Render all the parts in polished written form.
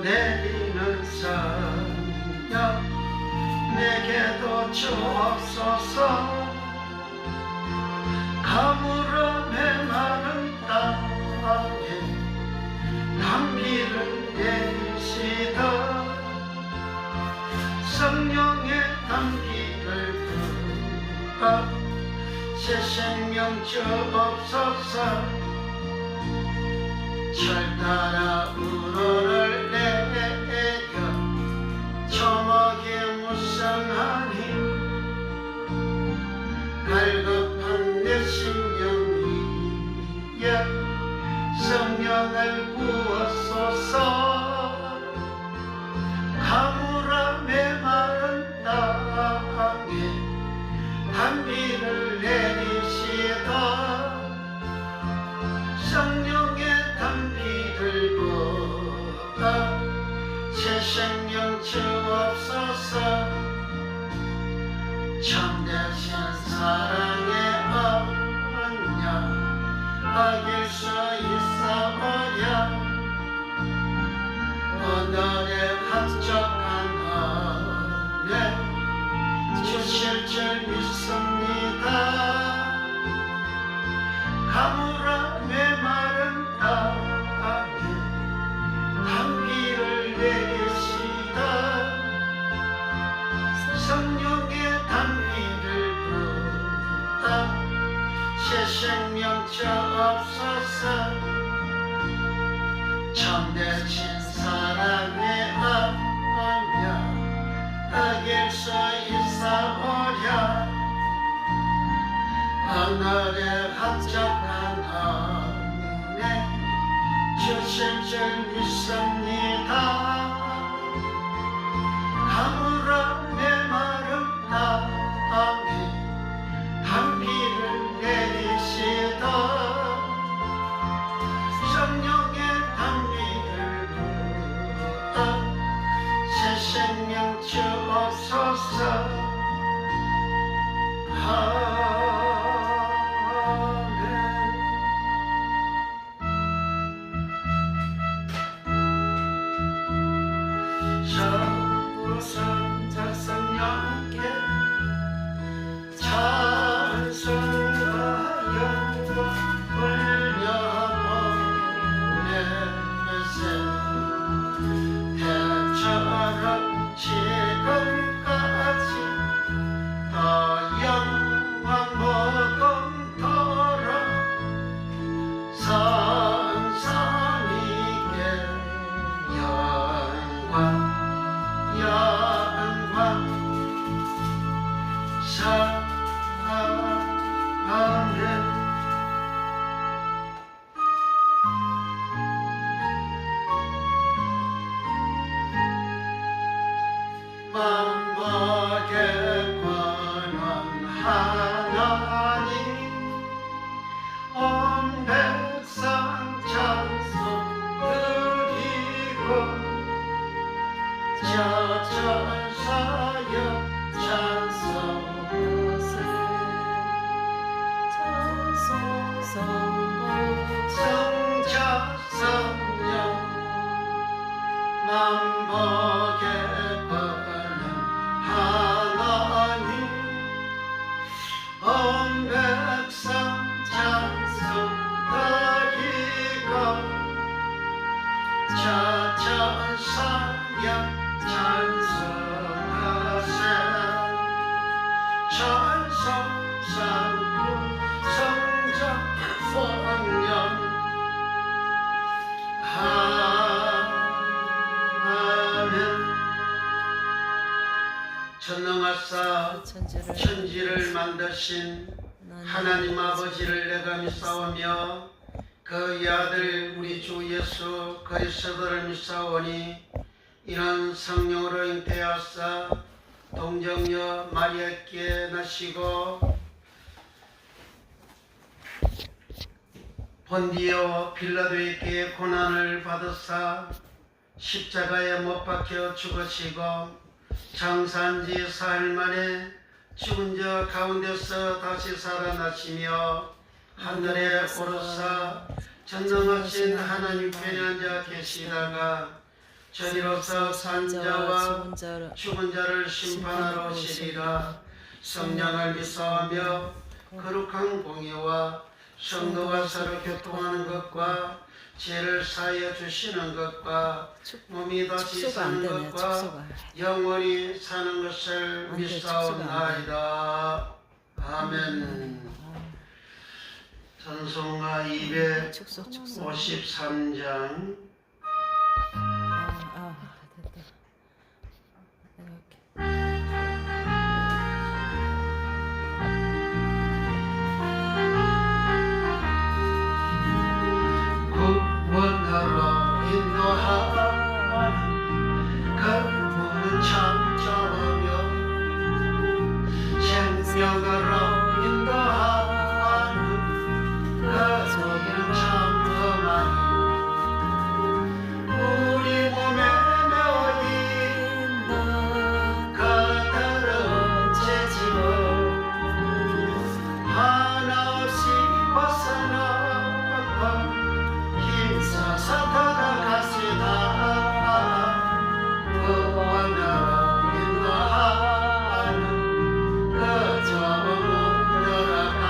내리는 성령 내게도 주옵소서. 가물어 메마른 땅에 단비를 내리시다. 성령의 단비를 부어 새 생명 주옵소서. 철따라 우러를 내려 초목이 무성하니 갈급한 내 심령 위에 성령을 부어소서. 가물어 메마른 땅에 단비를 내리시다. 성령의 단비를 부어 새 생명 주옵소서. 참되신 사랑의 언약 어길 수 있어야 오늘의 합족한 은혜 주실 줄 믿습니다. 가물어 메마른 땅에 단비를 내리시다. 성령의 단비를 부어 새 생명 주옵소서. 참되신 사랑의 언약 어길 수 있사오랴 오늘의 합작한 은혜 주실 줄 믿습니다. 가물어 메마른 땅에 단비를 내리시다. 성령의 단비를 부어 새 생명 주옵소서. 만복의 권한 하나님 온 백성 찬송 드리고 저 천사여 찬송하세. 성자 성령 만복의 하나님 온 백성 찬송 드리고 저 천사여 찬송하세. 찬송 상부 성자 성령 전능하사 천지를 만드신 하나님 아버지를 내가 믿사오며 그의 아들 우리 주 예수 그리스도를 믿사오니 이는 성령으로 잉태하사 동정녀 마리아께 나시고 본디오 빌라도에게 고난을 받으사 십자가에 못 박혀 죽으시고 장사한 지 사흘 만에 죽은 자 가운데서 다시 살아나시며 하늘에 오르사 전능하신 하나님 편에 앉아 계시다가 저리로서 산자와 죽은 자를 심판하러 오시리라. 성령을 믿사하며 거룩한 공의와 성도가 서로 교통하는 것과 죄를 사하여 주시는 것과 몸이 다시 사는 것과 영원히 사는 것을 믿사옵나이다. 아멘. 찬송가 253장. 구원하러 인도하는 그분은 참 좋으며 생명으로 인도하는 그분은 참 험하니 우리 몸에 매어있는 그들은 죄짐을 하나 없이 벗어나고 힘써서 걸어가시다. 구원하러 인도하는 그 좁은 문 들어가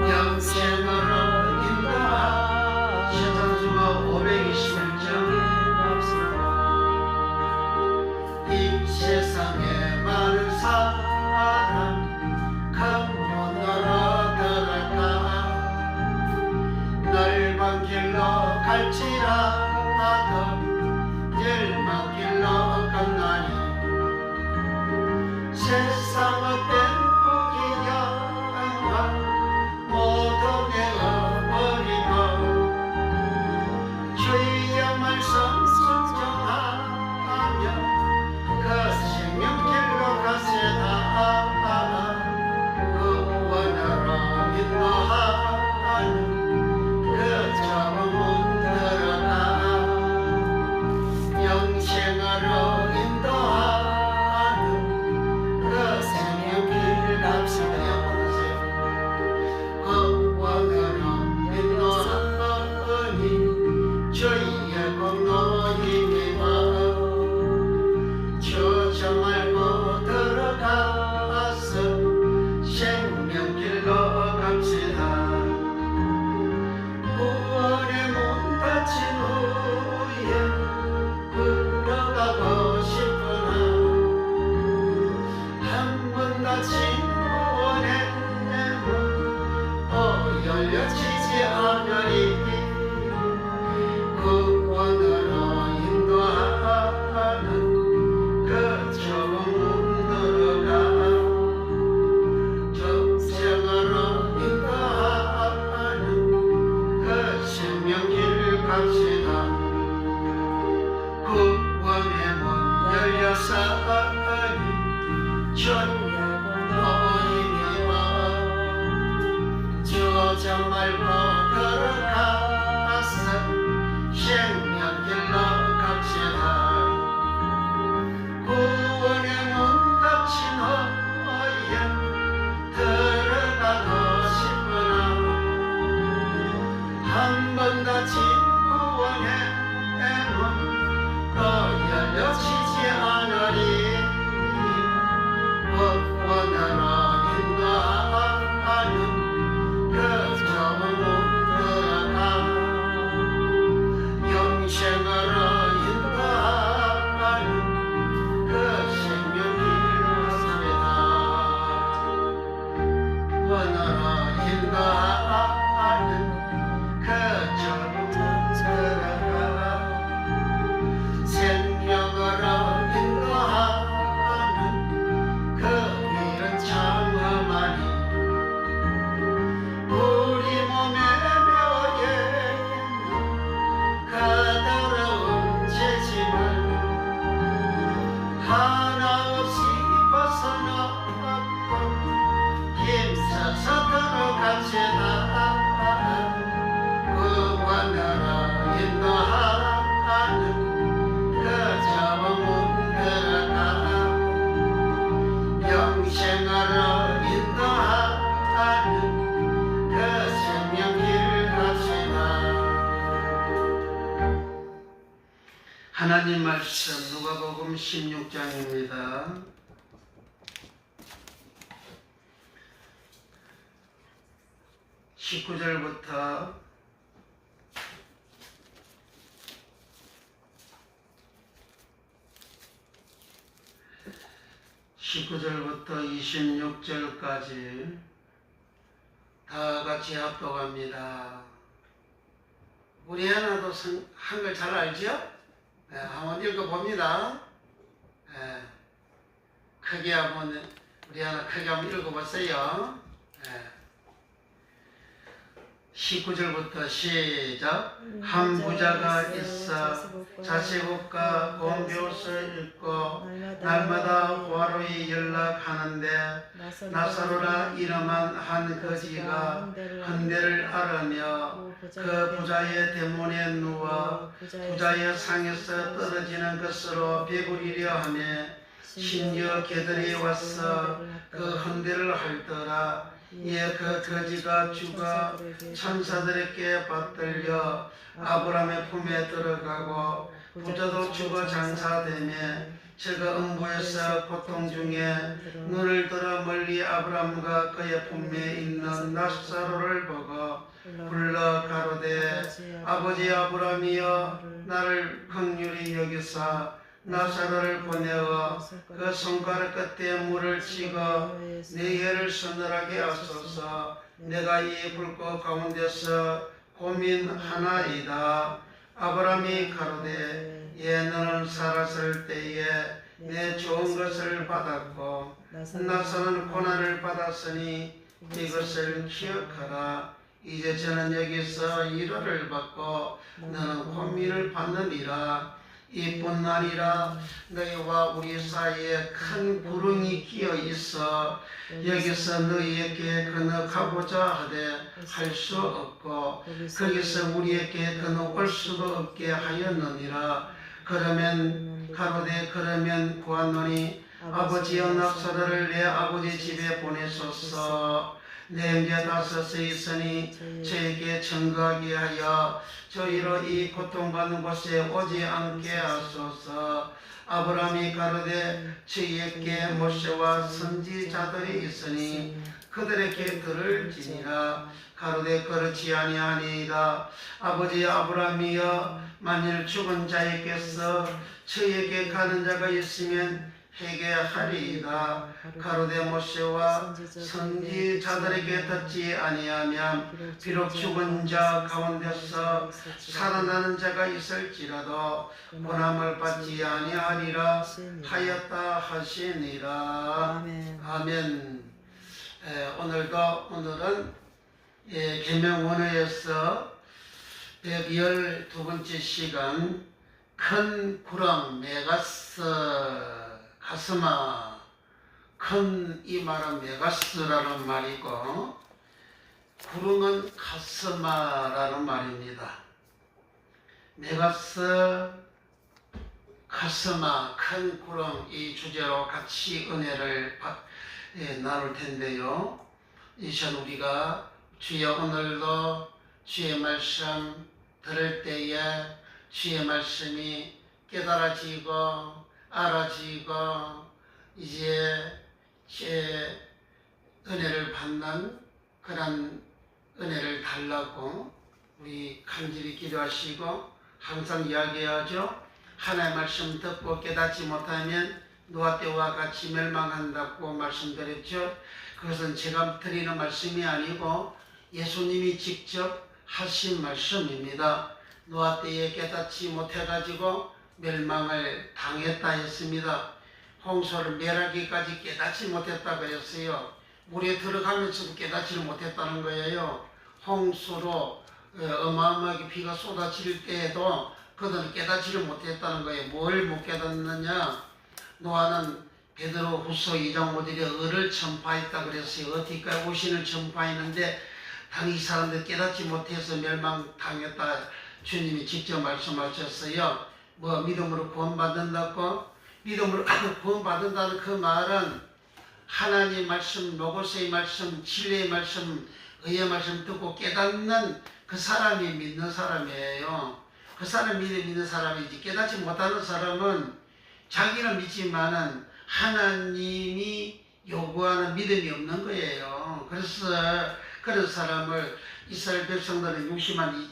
영생으로 인도하는 시선수가 521장. 이 세상에 많은 사람 그 문으로 들어가 넓은 길로 갈지라도 얇은 길로 건너니 세상 어떤 복이 영광 모두 내어버리고 주의 말씀 순종하며 그 생명길로 가시다. 구원하러 인도하는 그 좁은 문 들어가 영생으로 인도하는 그 생명길 갑시다. 구원하러 인도하니 주의 공로 힘입어 주저 말고 들어가서 생명길로 갑시다. 구원의 문 닫힌 후에 들어가고 싶으나 한 번 닫힌 구원의 문 열려지지 않으리. 구원으로 하나님 말씀 누가복음 16장입니다. 19절부터 26절까지 다 같이 합독합니다. 우리 하나도 한글 잘 알죠? 네, 한번 읽어봅니다. 네, 크게 한번 우리 하나 크게 한번 읽어보세요. 네. 19절부터 시작. 한 부자가 있어 자식옷과 공벼옷을 입고 날마다 과로히 연락하는데 나사로라 이름한 한 거지가 헌데를 앓으며 그 부자의 대문에 누워 부자의 상에서 떨어지는 것으로 배부리려 하며 심지어 개들이 와서 그 헌데를 핥더라. 이에 그 거지가 죽어 천사들에게 받들려 아브라함의 품에 들어가고 부자도 죽어 장사되며 저가 음부에서 고통 중에 눈을 들어 멀리 아브라함과 그의 품에 있는 나사로를 보고 불러 가로되 아버지 아브라함이여 나를 긍휼히 여기사 나사로를 보내어 그 손가락 끝에 물을 찍어 내 혀를 서늘하게 하소서. 내가 이 불꽃 가운데서 고민하나이다. 아브라함이 가로되 너는 살았을 때에 내 좋은 것을 받았고 나사로는 고난을 받았으니 이것을 기억하라. 이제 저는 여기서 위로를 받고 너는 고민을 받느니라. 이뿐 아니라 너희와 우리 사이에 큰 구름이 끼어 있어 여기서 너희에게 건너가보자 하되 할 수 없고 거기서 우리에게 건너올 수도 없게 하였느니라. 그러면 가로되 그러면 구하노니 아버지여 나사로를 내 아버지 집에 보내소서. 내 형제 다섯에 있으니 저에게 증거하게 하여 저희로 이 고통받는 곳에 오지 않게 하소서. 아브라함이 가로되 저희에게 모세와 선지자들이 있으니 그들에게 들을지니라. 가로되 그렇지 아니하니이다. 아버지 아브라함이여 만일 죽은 자에게서 저희에게 가는 자가 있으면 회개하리이다. 가로되 모세와 선지자들에게 듣지 아니하면 비록 죽은 자 가운데서 살아나는 자가 있을지라도 고난을 받지 아니하리라 하였다 하시니라. 아멘. 오늘은 계명원어에서 112번째 시간 큰 구름 메가스 가스마. 큰 이 말은 메가스라는 말이고 구름은 가스마라는 말입니다. 메가스 가스마 큰 구름 이 주제로 같이 은혜를 나눌 텐데요. 이전 우리가 주여 오늘도 주의 말씀 들을 때에 주의 말씀이 깨달아지고 알아지고 이제 제 은혜를 받는 그런 은혜를 달라고 우리 간절히 기도하시고 항상 이야기하죠. 하나님의 말씀 듣고 깨닫지 못하면 노아 때와 같이 멸망한다고 말씀드렸죠. 그것은 제가 드리는 말씀이 아니고 예수님이 직접 하신 말씀입니다. 노아 때에 깨닫지 못해가지고 멸망을 당했다 했습니다. 홍수를 멸하기까지 깨닫지 못했다 그랬어요. 물에 들어가면서도 깨닫지를 못했다는 거예요. 홍수로 어마어마하게 비가 쏟아질 때에도 그들은 깨닫지를 못했다는 거예요. 뭘 못 깨닫느냐? 노아는 베드로 후서 2장 5절에 을을 전파했다 그랬어요. 어디까지 오신을 전파했는데 이 사람들 깨닫지 못해서 멸망당했다 주님이 직접 말씀하셨어요. 믿음으로 구원받는다고? 믿음으로 구원받는다는 그 말은 하나님 말씀, 로고스의 말씀, 진리의 말씀, 의의 말씀 듣고 깨닫는 그 사람이 믿는 사람이에요. 그 사람 믿는 사람이지. 깨닫지 못하는 사람은 자기는 믿지만은 하나님이 요구하는 믿음이 없는 거예요. 그래서 그런 사람을 이스라엘 백성들은 60만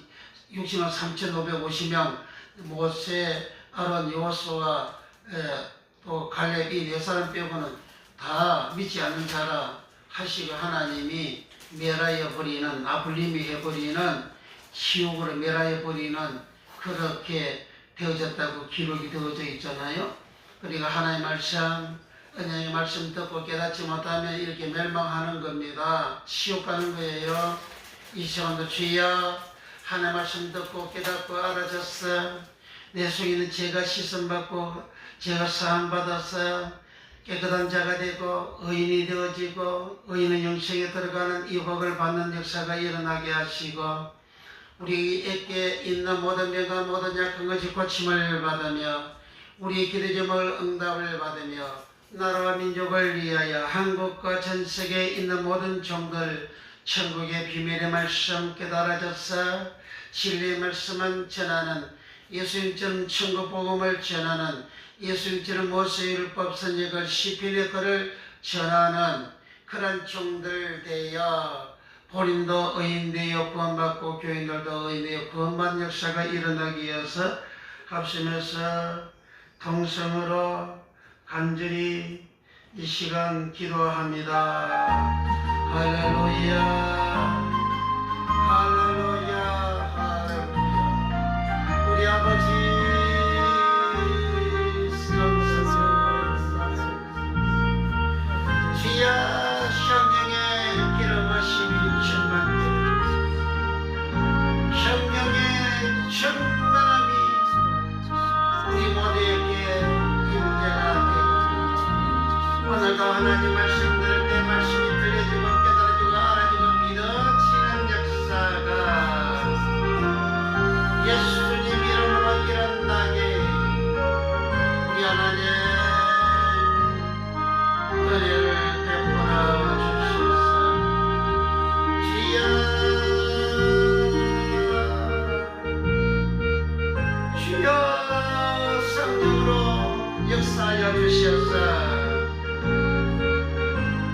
3,550명, 모세, 아론, 여호수아, 또 갈렙 이 네 사람 빼고는 다 믿지 않는 자라 하시고 하나님이 멸하여 버리는, 아불림이 해버리는, 지옥으로 멸하여 버리는 그렇게 되어졌다고 기록이 되어져 있잖아요. 그러니까 하나님의 말씀, 은혜의 말씀 듣고 깨닫지 못하면 이렇게 멸망하는 겁니다. 지옥 가는 거예요. 이 시간도 주여 하나님의 말씀 듣고 깨닫고 알아졌어. 내 속에 있는 죄가 씻음받고 죄가 사함받아서 깨끗한 자가 되고 의인이 되어지고 의인은 영생에 들어가는 이 복을 받는 역사가 일어나게 하시고 우리에게 있는 모든 병과 모든 약한 것이 고침을 받으며 우리의 기도 제목을 응답을 받으며 나라와 민족을 위하여 한국과 전 세계에 있는 모든 종들 천국의 비밀의 말씀 깨달아져서 진리의 말씀은 전하는 예수님처럼 천국 복음을 전하는 예수님처럼 모세율법 선역을 시편의 글을 전하는 그런 종들 되어 본인도 의인 되어 구원받고 교인들도 의인 되어 구원받는 역사가 일어나기 위해서 합심해서 동성으로 간절히 이 시간 기도합니다. 할렐루야, 할렐루야, 할렐루야. 우리 아버지 주여 성령의 기름하심이 충만되어 성령의 충만함이 우리 모두에게 임재가 되고 오늘도 하나님 말씀 들을 때 말씀이 들려지고 깨달아지고 알아지고 믿어지는 역사가 예수님 이름으로 일어나게 우리 하나님 은혜를 베풀어 주시옵소서. 주여 성령으로 역사하여 주시옵소서.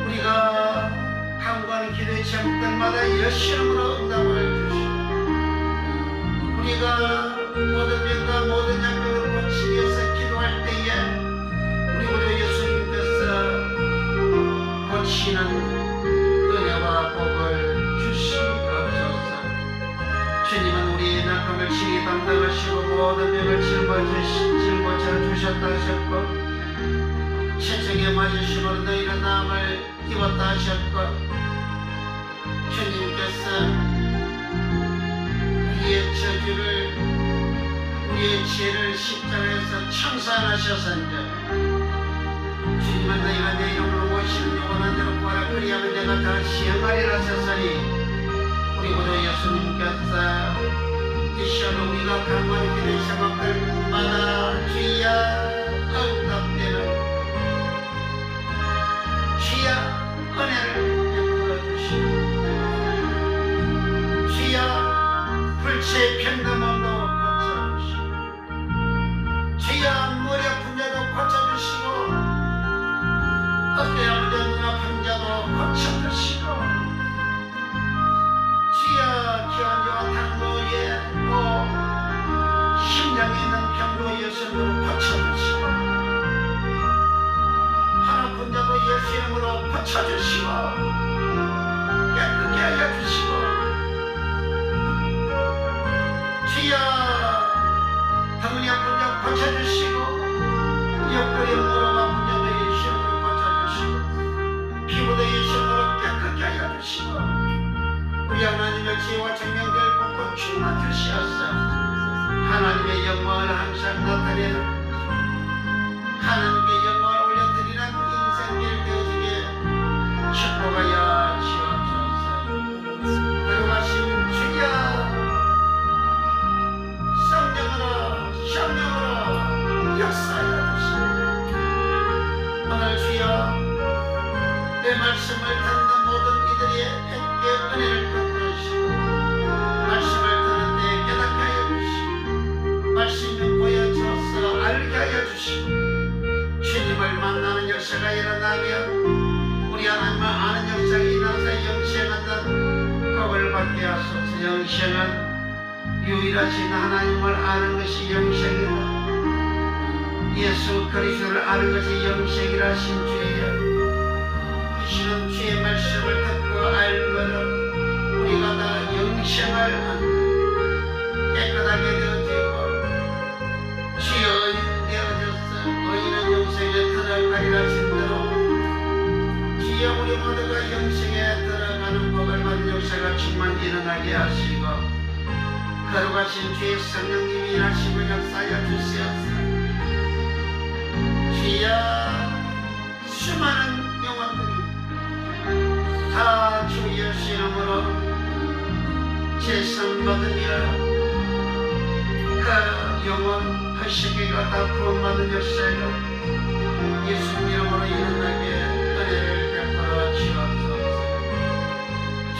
우리가 간구하는 기도의 제목들마다 예수님으로 응답을 주시고 우리가 모든 병과 모든 약병을 고치기 위해서 기도할 때에 우리 모두 예수님께서 고치는 은혜와 복을 주시옵소서. 주님은 우리의 약함을 친히 담당하시고 모든 병을 짊어져 주셨다 하셨고 천국에 맞으심으로 너희는 나음을 입었다 하셨고 주님께서 우리의 저주를 우리의 죄를 십자가에서 청산하셨은즉 주님은 너희가 내 이름으로 모시는 영원한 대로 구하라 그리하면 내가 다 시행하리라 하셨으니 우리 모두 예수님께서 이 시간 우리가 간구하는 기도의 제목들마다 주여 응답되는 주여 은혜를 베풀어 주시고 주여 불체의 평등함도 고쳐주시고 주여 머리 아픈 자도 고쳐주시고 어깨 아픈 자 눈 아픈 자도 고쳐주시고 주여 기관지와 당뇨에 또 심장에 있는 병도 예수님으로 고쳐주시고 한 아픈 자도 예수 이름으로 고쳐주시고 깨끗게 하여 주시고 주여 덩이 아픈 자 고쳐주시고 옆구리 무릎 아픈 자도 예수 이름으로 고쳐주시고 피부도 예수 이름으로 깨끗게 하여 주시고 우리 하나님의 지혜와 청명들 복고 충만 주시옵소서. 하나님의 영광을 항상 나타내는 하나님께 영광을 올려드리는 인생길 되어지게 축복하여 주옵소서. 거룩하신 주여 성령으로 역사하여 주시고 오늘 주여 내 말씀을 듣는 모든 이들에게 은혜를 베풀어 주시고 말씀을 듣는 데 깨닫게 하여 주시고 역사가 일어나며 우리 하나님을 아는 역사가 일어나서 영생한다는 복을 받게 하소서. 영생은 유일하신 하나님을 아는 것이 영생이다. 예수 그리스도를 아는 것이 영생이라 하신 주여, 이 시간 주의 말씀을 듣고 알거든 우리가 다 영생을 안다. 깨끗하게 되어지고 주의 의인 되어졌어. 의인은 영생에 들어가리라 하신 대로 주여 우리 모두가 영생에 들어가는 복을 받은 역사가 충만 일어나게 하시고 거룩하신 주의 성령님이 일하시고 역사하여 주시옵소서. 주여 수많은 영혼들이 다 주 예수 이름으로 제선받으며 그 영혼 80개가 다 구원받은 역사가 예수 이름으로 일어나게 은혜를 베풀어 주옵소서.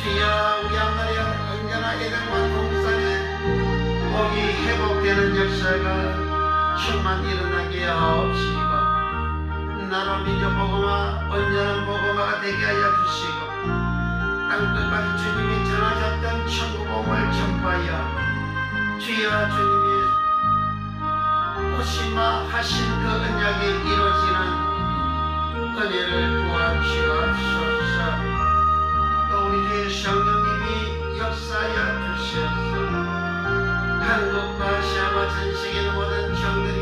주여 우리 하나님 언제나 에덴과 동산에 복이 회복되는 역사가 충만 일어나게 하옵시고 나라 민족 복음화 온전한 복음화가 되게 하여 주시고 땅끝까지 주님이 전하셨던 천국 복음을 전파하여 주여 주님이 오시마 하신 그 언약이 이루어지는 은혜를 도와주옵소서. 또 우리 주의 성령님이 역사하여 주시옵소서. 한국과 아시아와 전 세계의 모든 종들이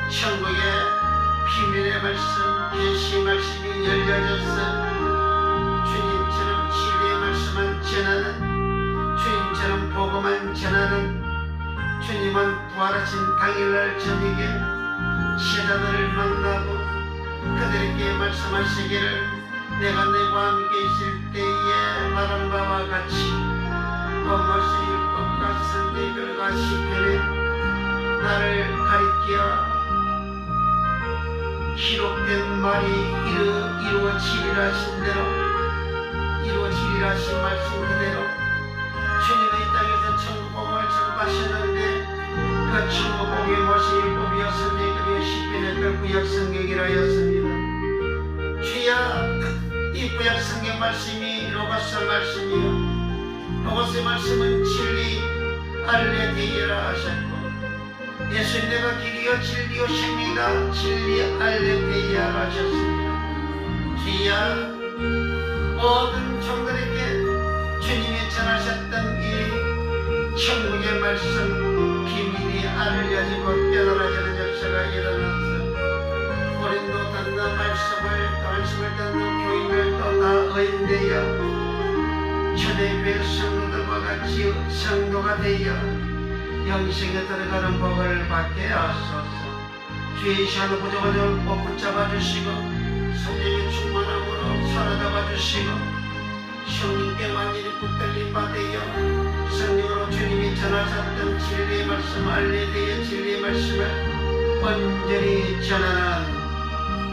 천국의 비밀의 말씀, 계시 말씀이 열려져서 주님처럼 진리의 말씀만 전하는, 주님처럼 복음만 전하는, 주님은 부활하신 당일날 저녁에 제자들을 만나고 그들에게 말씀하시기를 내가 너희와 함께 있을 때에 말한 바와 같이 본모시 율법과 선지들과 시편에 나를 가리켜 기록된 말이 이루어지리라 하신 대로 이루어지리라 하신 말씀 그대로 주님의 이 땅에서 천국복음을 전파하셨는데 그 천국복음이 모세율법이요 선지들이요 시편의 그 구약성경이라 하였습니다. 주여 이 구약성경 말씀이 로고스 말씀이요 로고스의 말씀은 진리 알레데이라 하셨고 예수님 내가 길이요 진리요 생명이다 진리 알레데이라 하셨습니다. 주여 모든 종들에게 주님이 전하셨던 이 천국의 말씀 비밀이 알려지고 깨달아지는 역사가 일어나서 우리도 듣는 말씀을 듣는 교인들도 다 의인되어 초대교회 성도들과 같이 성도가 되어 영생에 들어가는 복을 받게 하소서. 주의 시간을 부족하여 꼭 붙잡아 주시고 성령의 충만함으로 사로잡아 주시고 성령께 완전히 붙들림 받으여 성령으로 주님이 전하셨던 진리의 말씀 알레데이의 진리의 말씀을 온전히 전하는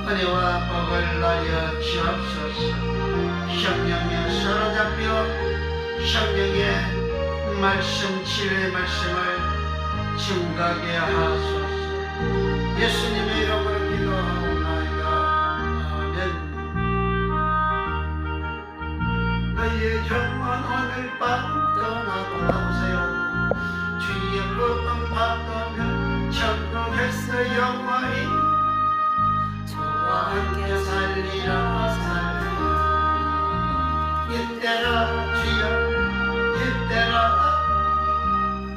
은혜와 복을 나여 주옵소서. 성령에 사로잡혀 성령의 말씀 진리의 말씀을 증가하게 하소서. 예수님의 이름으로 기도하옵나이다. 아멘. 너희의 영혼 오늘 밤 떠나고 나오세요. 주의 복음 받으면 천국에서 영원히 저와 함께 살리라 살리라. 이때라 주여 이때라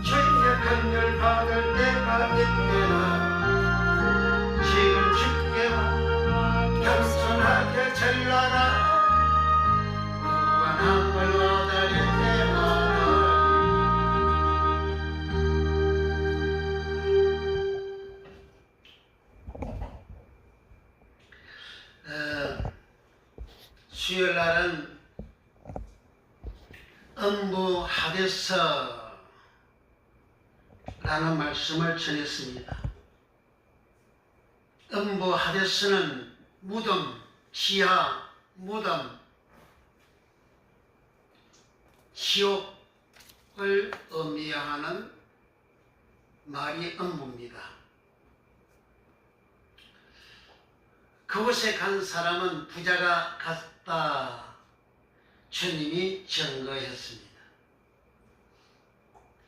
주의 긍휼 받을 때가 이때라. 지금 주께와 겸손하게 전라라. 무한함을 얻으리 때마다. 수요일날은 음부 하데스라는 말씀을 전했습니다. 음부 하데스는 무덤, 지하, 무덤, 지옥을 의미하는 말이 음부입니다. 그곳에 간 사람은 부자가 같다. 주님이 증거했습니다.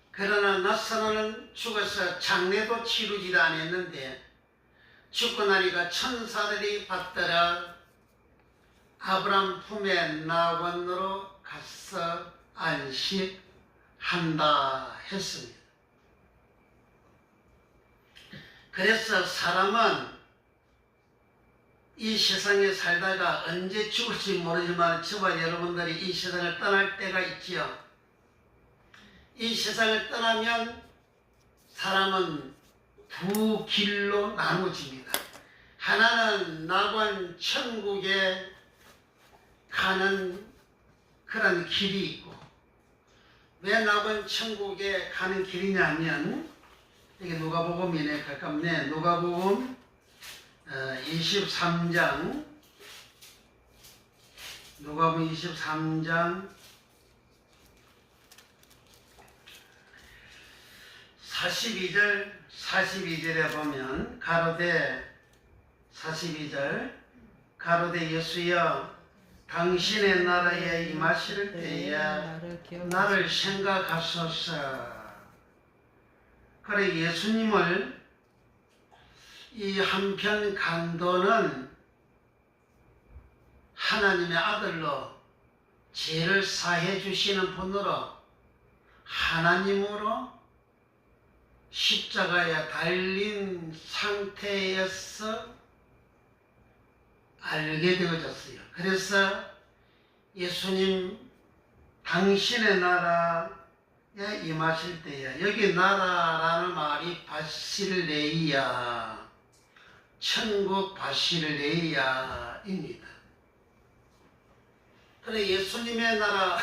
그러나 나사로는 죽어서 장례도 치르지도 않았는데 죽고 나니까 천사들이 받들어 아브람 품에 낙원으로 가서 안식한다 했습니다. 그래서 사람은 이 세상에 살다가 언제 죽을지 모르지만 저와 여러분들이 이 세상을 떠날 때가 있지요. 이 세상을 떠나면 사람은 두 길로 나누어집니다. 하나는 낙원 천국에 가는 그런 길이 있고, 왜 낙원 천국에 가는 길이냐면, 이게 누가복음이네. 가깝네. 누가복음 23장, 누가복음 23장 42절에 보면 가로되 42절 가로되 예수여 당신의 나라에 임하실 때에 나를 생각하소서. 그래, 예수님을 이 한편 강도는 하나님의 아들로 죄를 사해 주시는 분으로 하나님으로 십자가에 달린 상태에서 알게 되어졌어요. 그래서 예수님 당신의 나라에 임하실 때에, 여기 나라라는 말이 바실레이야, 천국 바실레이야입니다. 그래, 예수님의 나라,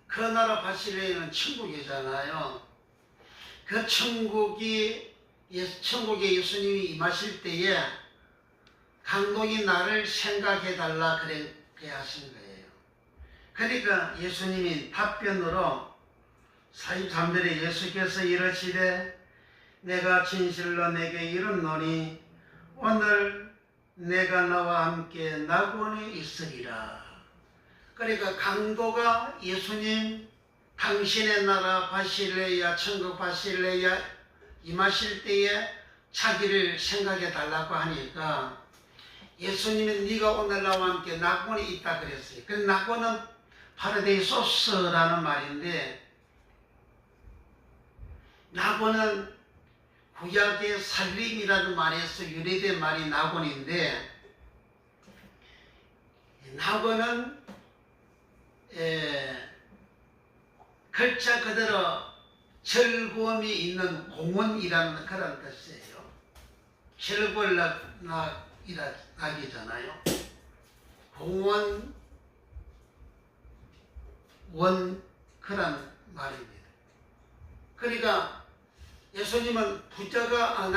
그 나라 바실레이는 천국이잖아요. 그 천국에 예수님이 임하실 때에 강동이 나를 생각해달라 그렇게 하신 거예요. 그러니까 예수님이 답변으로 43절에 예수께서 이르시되 내가 진실로 내게 이르노니 오늘 내가 나와 함께 낙원에 있으리라. 그러니까 강도가 예수님 당신의 나라 바실레야, 천국 바실레야 임하실 때에 자기를 생각해 달라고 하니까 예수님은 네가 오늘 나와 함께 낙원에 있다 그랬어요. 그 낙원은 파라데이소스라는 말인데, 낙원은 구약의 살림이라는 말에서 유래된 말이 낙원인데, 낙원은 글자 그대로 즐거움이 있는 공원이라는 그런 뜻이에요. 즐거울 낙이잖아요. 공원, 원, 그런 말입니다. 그러니까 예수님은 부자가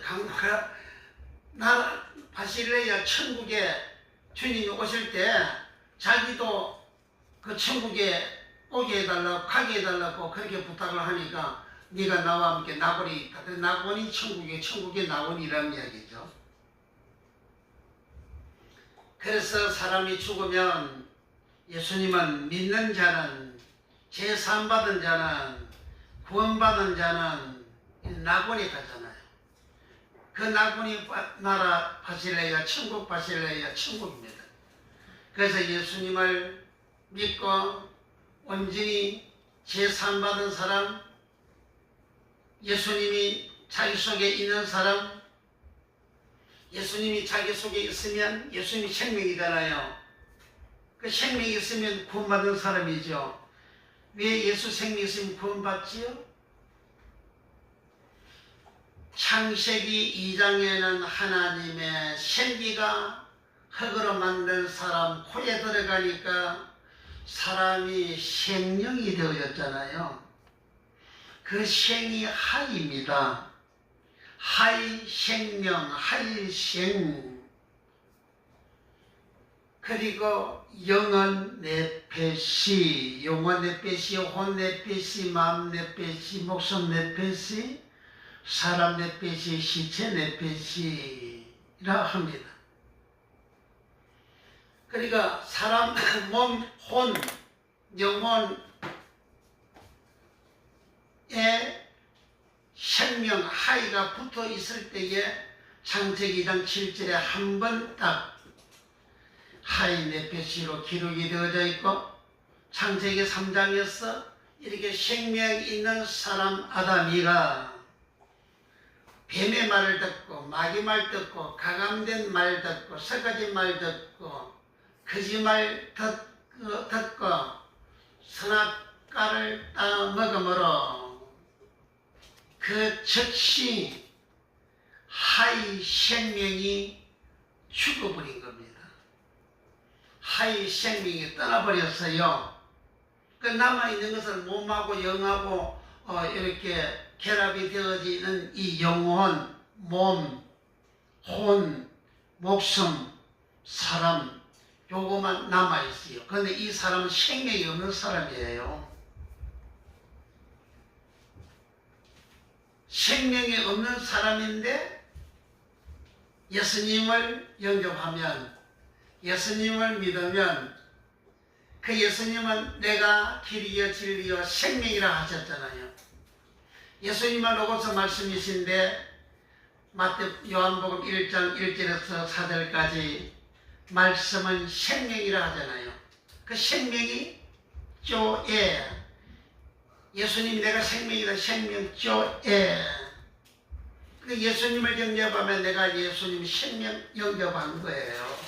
강도가 바실레야 천국에 주님이 오실 때 자기도 그 천국에 오게 해달라고, 가게 해달라고 그렇게 부탁을 하니까 네가 나와 함께 낙원에 있다. 낙원이 천국의 낙원이라는 이야기죠. 그래서 사람이 죽으면 예수님은 믿는 자는, 제사함 받은 자는, 구원받은 자는 낙원에 가잖아요. 그 낙원이 나라 바실레야, 천국 바실레야, 천국입니다. 그래서 예수님을 믿고 온전히 제사함 받은 사람, 예수님이 자기 속에 있는 사람, 예수님이 자기 속에 있으면 예수님이 생명이잖아요. 그 생명이 있으면 구원받은 사람이죠. 왜 예수 생명이 있으면 구원받지요? 창세기 2장에는 하나님의 생기가 흙으로 만든 사람 코에 들어가니까 사람이 생명이 되어졌잖아요. 그 생이 하입니다. 하이 생명, 하이 생. 그리고 영은 네페시, 영혼 네페시, 혼 네페시, 마음 네페시, 목숨 네페시, 사람 네페시, 시체 네페시라 합니다. 그러니까 사람 몸, 혼, 영혼에 생명, 하이가 붙어 있을 때에 창세기 2장 7절에 한 번 딱 하이 네페시로 기록이 되어져 있고, 창세기 3장에서 이렇게 생명 있는 사람 아담이가 뱀의 말을 듣고 마귀 말 듣고 가감된 말 듣고 세 가지 말 듣고 거짓말 듣고 선악과를 따 먹음으로 그 즉시 하이 생명이 죽어버린 겁니다. 하이 생명이 떠나버렸어요. 그 남아있는 것은 몸하고 영하고 이렇게 결합이 되어지는 이 영혼, 몸, 혼, 목숨, 사람, 요거만 남아있어요. 그런데 이 사람은 생명이 없는 사람이에요. 생명이 없는 사람인데 예수님을 영접하면, 예수님을 믿으면, 그 예수님은 내가 길이요 진리요 생명이라 하셨잖아요. 예수님만 오고서 말씀이신데 요한복음 1장 1절에서 4절까지 말씀은 생명이라 하잖아요. 그 생명이 쪼에, 예수님이 내가 생명이다, 생명 쪼에. 그 예수님을 영접하면 내가 예수님 생명 영접한 거예요.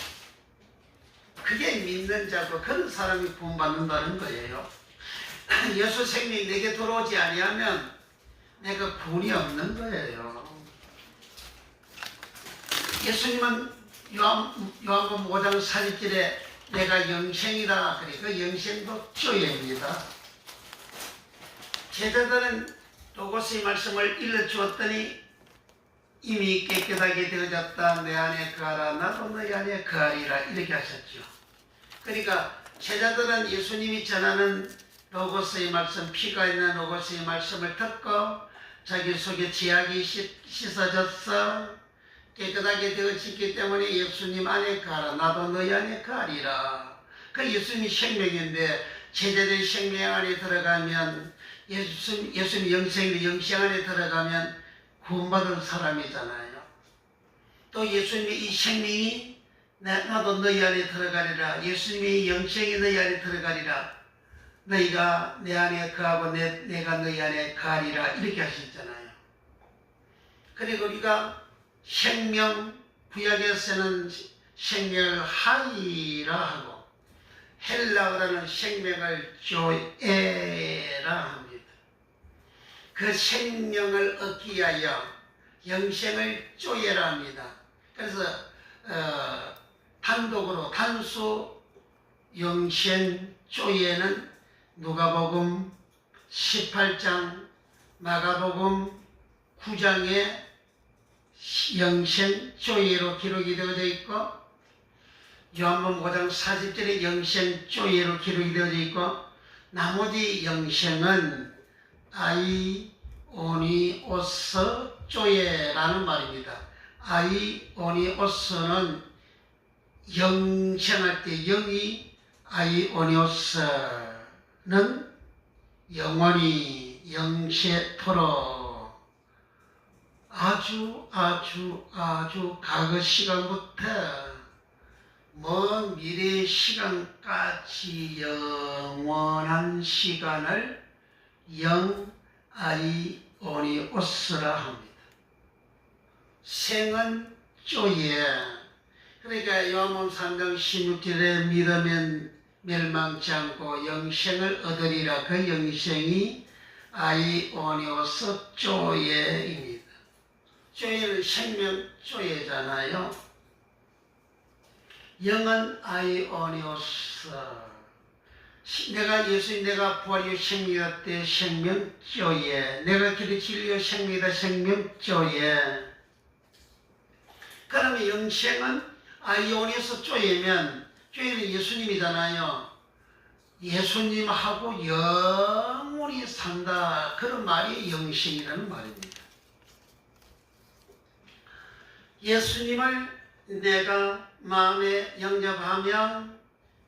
그게 믿는 자고 그런 사람이 구원받는다는 거예요. 예수 생명이 내게 들어오지 아니하면 내가 구원이 없는 거예요. 예수님은 요한복음 5장 40절에 내가 영생이다. 그래, 그 영생도 쪼예입니다. 제자들은 로고스의 말씀을 일러주었더니 이미 깨끗하게 되어졌다. 내 안에 거하라. 나도 너희 안에 거하리라. 이렇게 하셨죠. 그러니까 제자들은 예수님이 전하는 로고스의 말씀, 피가 있는 로고스의 말씀을 듣고 자기 속에 지약이 씻어졌어 깨끗하게 되어졌기 때문에 예수님 안에 거하라. 나도 너희 안에 거하리라. 그 예수님이 생명인데 제자들의 생명 안에 들어가면 예수님 영생 안에 들어가면 구원받은 사람이잖아요. 또 예수님의 이 생명이 나도 너희 안에 들어가리라. 예수님의 영생이 너희 안에 들어가리라. 너희가 내 안에 거하고 내가 너희 안에 거하리라. 이렇게 하셨잖아요. 그리고 우리가 생명, 구약에서는 생명을 하이라 하고 헬라어라는 생명을 조에라 합니다. 그 생명을 얻기 위하여 영생을 쪼예라 합니다. 그래서 단독으로 단수 영생 쪼예는 누가복음 18장, 마가복음 9장에 영생 쪼예로 기록이 되어져 있고, 요한복음 5장 40절에 영생 쪼예로 기록이 되어져 있고, 나머지 영생은 아이오니오스 쪼예라는 말입니다. 아이오니오스는 영생할 때 영이, 아이오니오스는 영원히 영세토록 아주 과거 시간부터 먼 미래 시간까지 영원한 시간을 아이오니오스라 합니다. 생은 쪼예. 그러니까 요한복음 3장 16절에 믿으면 멸망치 않고 영생을 얻으리라. 그 영생이 아이오니오스 쪼예입니다. 쪼예는 생명 쪼예잖아요. 영은 아이오니오스. 내가 예수님 내가 부활이요 생명이다 때 생명 쪼예. 내가 길이 진리요 생명이다 생명 쪼예. 그러면 영생은 아이오니오스 쪼예면, 쪼예는 예수님이잖아요. 예수님하고 영원히 산다. 그런 말이 영생이라는 말입니다. 예수님을 내가 마음에 영접하면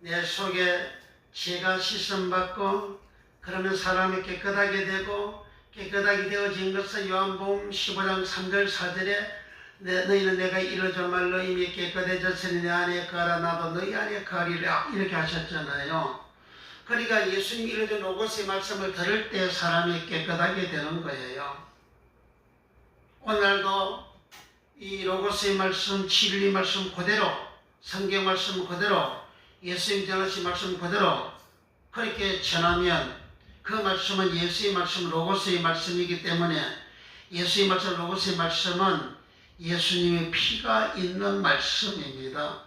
내 속에 죄가 씻음받고 그러면 사람이 깨끗하게 되고 깨끗하게 되어진 것은 요한복음 15장 3절 4절에 너희는 내가 이루어진 말로 이미 깨끗해졌으니 내 안에 거하라 나도 너희 안에 거하리라 이렇게 하셨잖아요. 그러니까 예수님이 이루어진 로고스의 말씀을 들을 때 사람이 깨끗하게 되는 거예요. 오늘도 이 로고스의 말씀, 진리 말씀 그대로, 성경 말씀 그대로, 예수님 전하신 말씀 그대로 그렇게 전하면 그 말씀은 예수의 말씀, 로고스의 말씀이기 때문에 예수의 말씀, 로고스의 말씀은 예수님의 피가 있는 말씀입니다.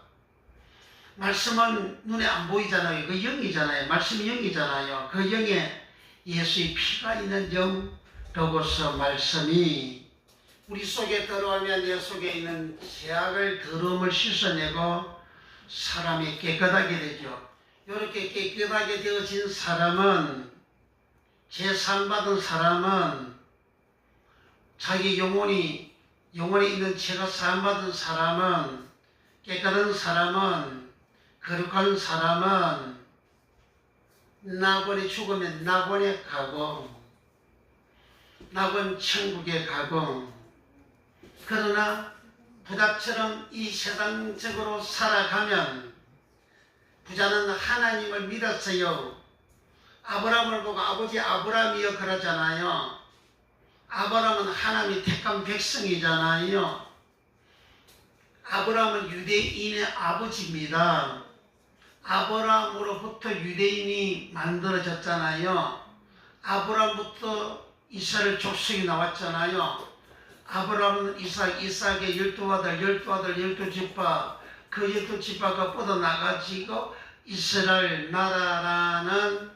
말씀은 눈에 안 보이잖아요. 그 영이잖아요. 말씀이 영이잖아요. 그 영에 예수의 피가 있는 영, 로고스 말씀이 우리 속에 들어오면 내 속에 있는 죄악을 더러움을 씻어내고 사람이 깨끗하게 되죠. 이렇게 깨끗하게 되어진 사람은 죄 사함받은 사람은 자기 영혼에 있는 죄가 사함받은 사람은 깨끗한 사람은 거룩한 사람은 낙원에 죽으면 낙원에 가고 낙원 천국에 가고 그러나 부자처럼 이 세상적으로 살아가면 부자는 하나님을 믿었어요. 아브라함을 보고 아버지 아브라함이여 그러잖아요. 아브라함은 하나님이 택한 백성이잖아요. 아브라함은 유대인의 아버지입니다. 아브라함으로부터 유대인이 만들어졌잖아요. 아브라함부터 이스라엘 족속이 나왔잖아요. 아브라함은 이삭의 12아들 12지파 그 12지파가 뻗어나가지고 이스라엘 나라라는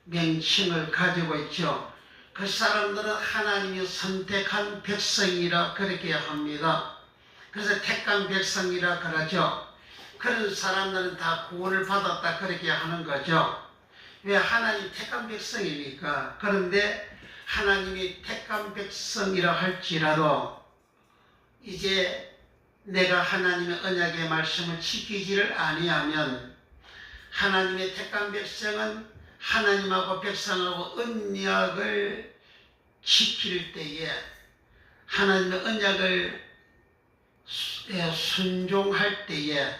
명칭을 가지고 있죠. 그 사람들은 하나님이 선택한 백성이라 그렇게 합니다. 그래서 택한 백성이라 그러죠. 그런 사람들은 다 구원을 받았다 그렇게 하는 거죠. 왜 하나님 택한 백성이니까. 그런데 하나님이 택한 백성이라 할지라도 이제 내가 하나님의 언약의 말씀을 지키지를 아니하면 하나님의 택한 백성은 하나님하고 백성하고 언약을 지킬 때에 하나님의 언약을 순종할 때에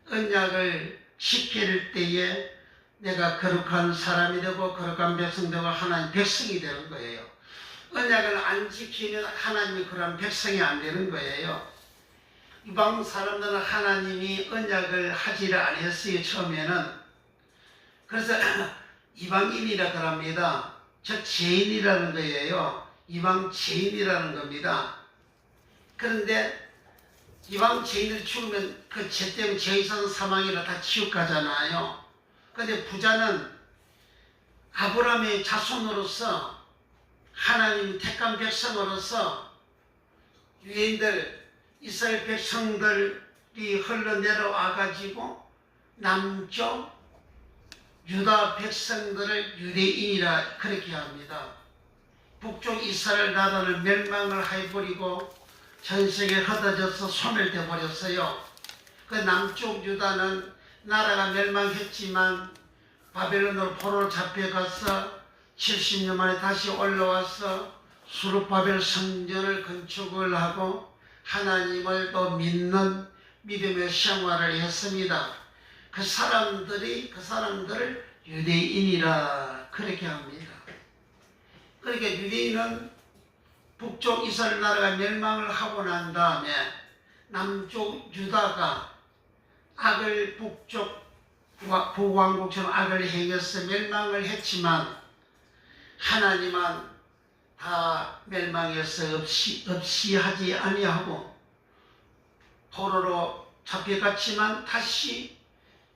언약을 지킬 때에 내가 거룩한 사람이 되고 거룩한 백성 되고 하나님 백성이 되는 거예요. 언약을 안 지키면 하나님이 그런 백성이 안 되는 거예요. 이방 사람들은 하나님이 언약을 하지를 않았어요. 처음에는. 그래서 이방인이라 그럽니다. 즉 죄인이라는 거예요. 이방 죄인이라는 겁니다. 그런데 이방 죄인을 죽으면 그 죄 때문에 죄에서 사망이라 다 지옥 가잖아요. 그런데 부자는 아브라함의 자손으로서 하나님 택한 백성으로서 유대인들 이스라엘 백성들이 흘러내려와 가지고 남쪽 유다 백성들을 유대인이라 그렇게 합니다. 북쪽 이스라엘 나라를 멸망을 해버리고 전세계에 흩어져서 소멸돼 버렸어요. 그 남쪽 유다는 나라가 멸망했지만 바벨론으로 포로로 잡혀가서 70년 만에 다시 올라와서 수르바벨 성전을 건축을 하고 하나님을 또 믿는 믿음의 생활을 했습니다. 그 사람들을 유대인이라 그렇게 합니다. 그러니까 유대인은 북쪽 이스라엘 나라가 멸망을 하고 난 다음에 남쪽 유다가 악을 북쪽 북왕국처럼 악을 행해서 멸망을 했지만 하나님은 다 멸망해서 없이 하지 아니하고 포로로 잡혀갔지만 다시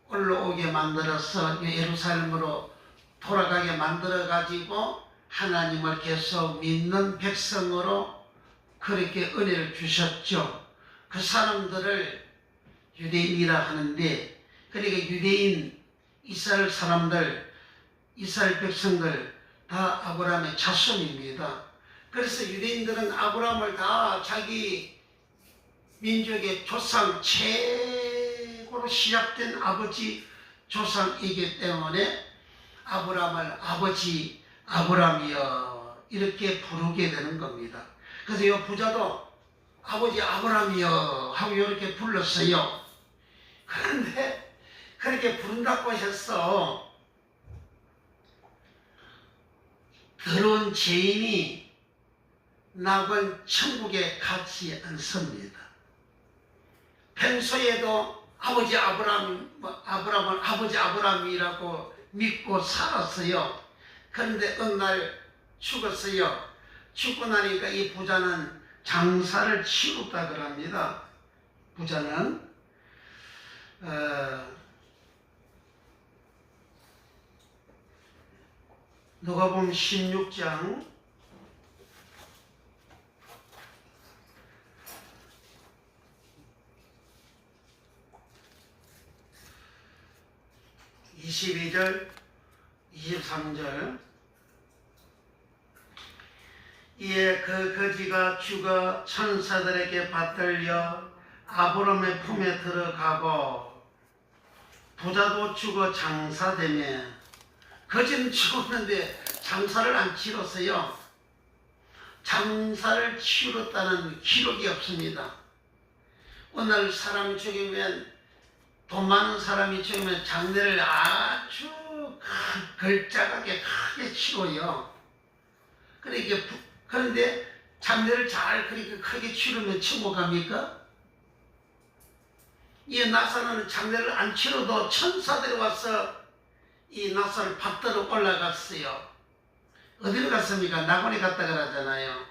올라오게 만들어서 예루살렘으로 돌아가게 만들어 가지고 하나님을 계속 믿는 백성으로 그렇게 은혜를 주셨죠. 그 사람들을 유대인이라 하는데, 그러니까 유대인 이스라엘 사람들, 이스라엘 백성들 다 아브라함의 자손입니다. 그래서 유대인들은 아브라함을 다 자기 민족의 조상 최고로 시작된 아버지 조상이기 때문에 아브라함을 아버지 아브라함이여 이렇게 부르게 되는 겁니다. 그래서 이 부자도 아버지 아브라함이여 하고 이렇게 불렀어요. 그런데 그렇게 부른다고 해서 더러운 죄인이 낙은 천국에 가지 않습니다. 평소에도 아버지 아브라함은 아버지 아브라함이라고 믿고 살았어요. 그런데 어느 날 죽었어요. 죽고 나니까 이 부자는 장사를 치렀다 그럽니다. 부자는 누가복음 16장 22절 23절 이에 그 거지가 죽어 천사들에게 받들려 아브라함의 품에 들어가고 부자도 죽어 장사되며 거지는 죽었는데 장사를 안 치렀어요. 장사를 치렀다는 기록이 없습니다. 오늘 사람이 죽으면 돈 많은 사람이 죽으면 장례를 아주 걸작하게 크게 치러요. 그런데 장례를 잘 그렇게 크게 치르면 천국 갑니까? 이 나사로는 장례를 안 치러도 천사들이 와서 이 나사를 받들어 올라갔어요. 어디로 갔습니까? 낙원에 갔다 그러잖아요.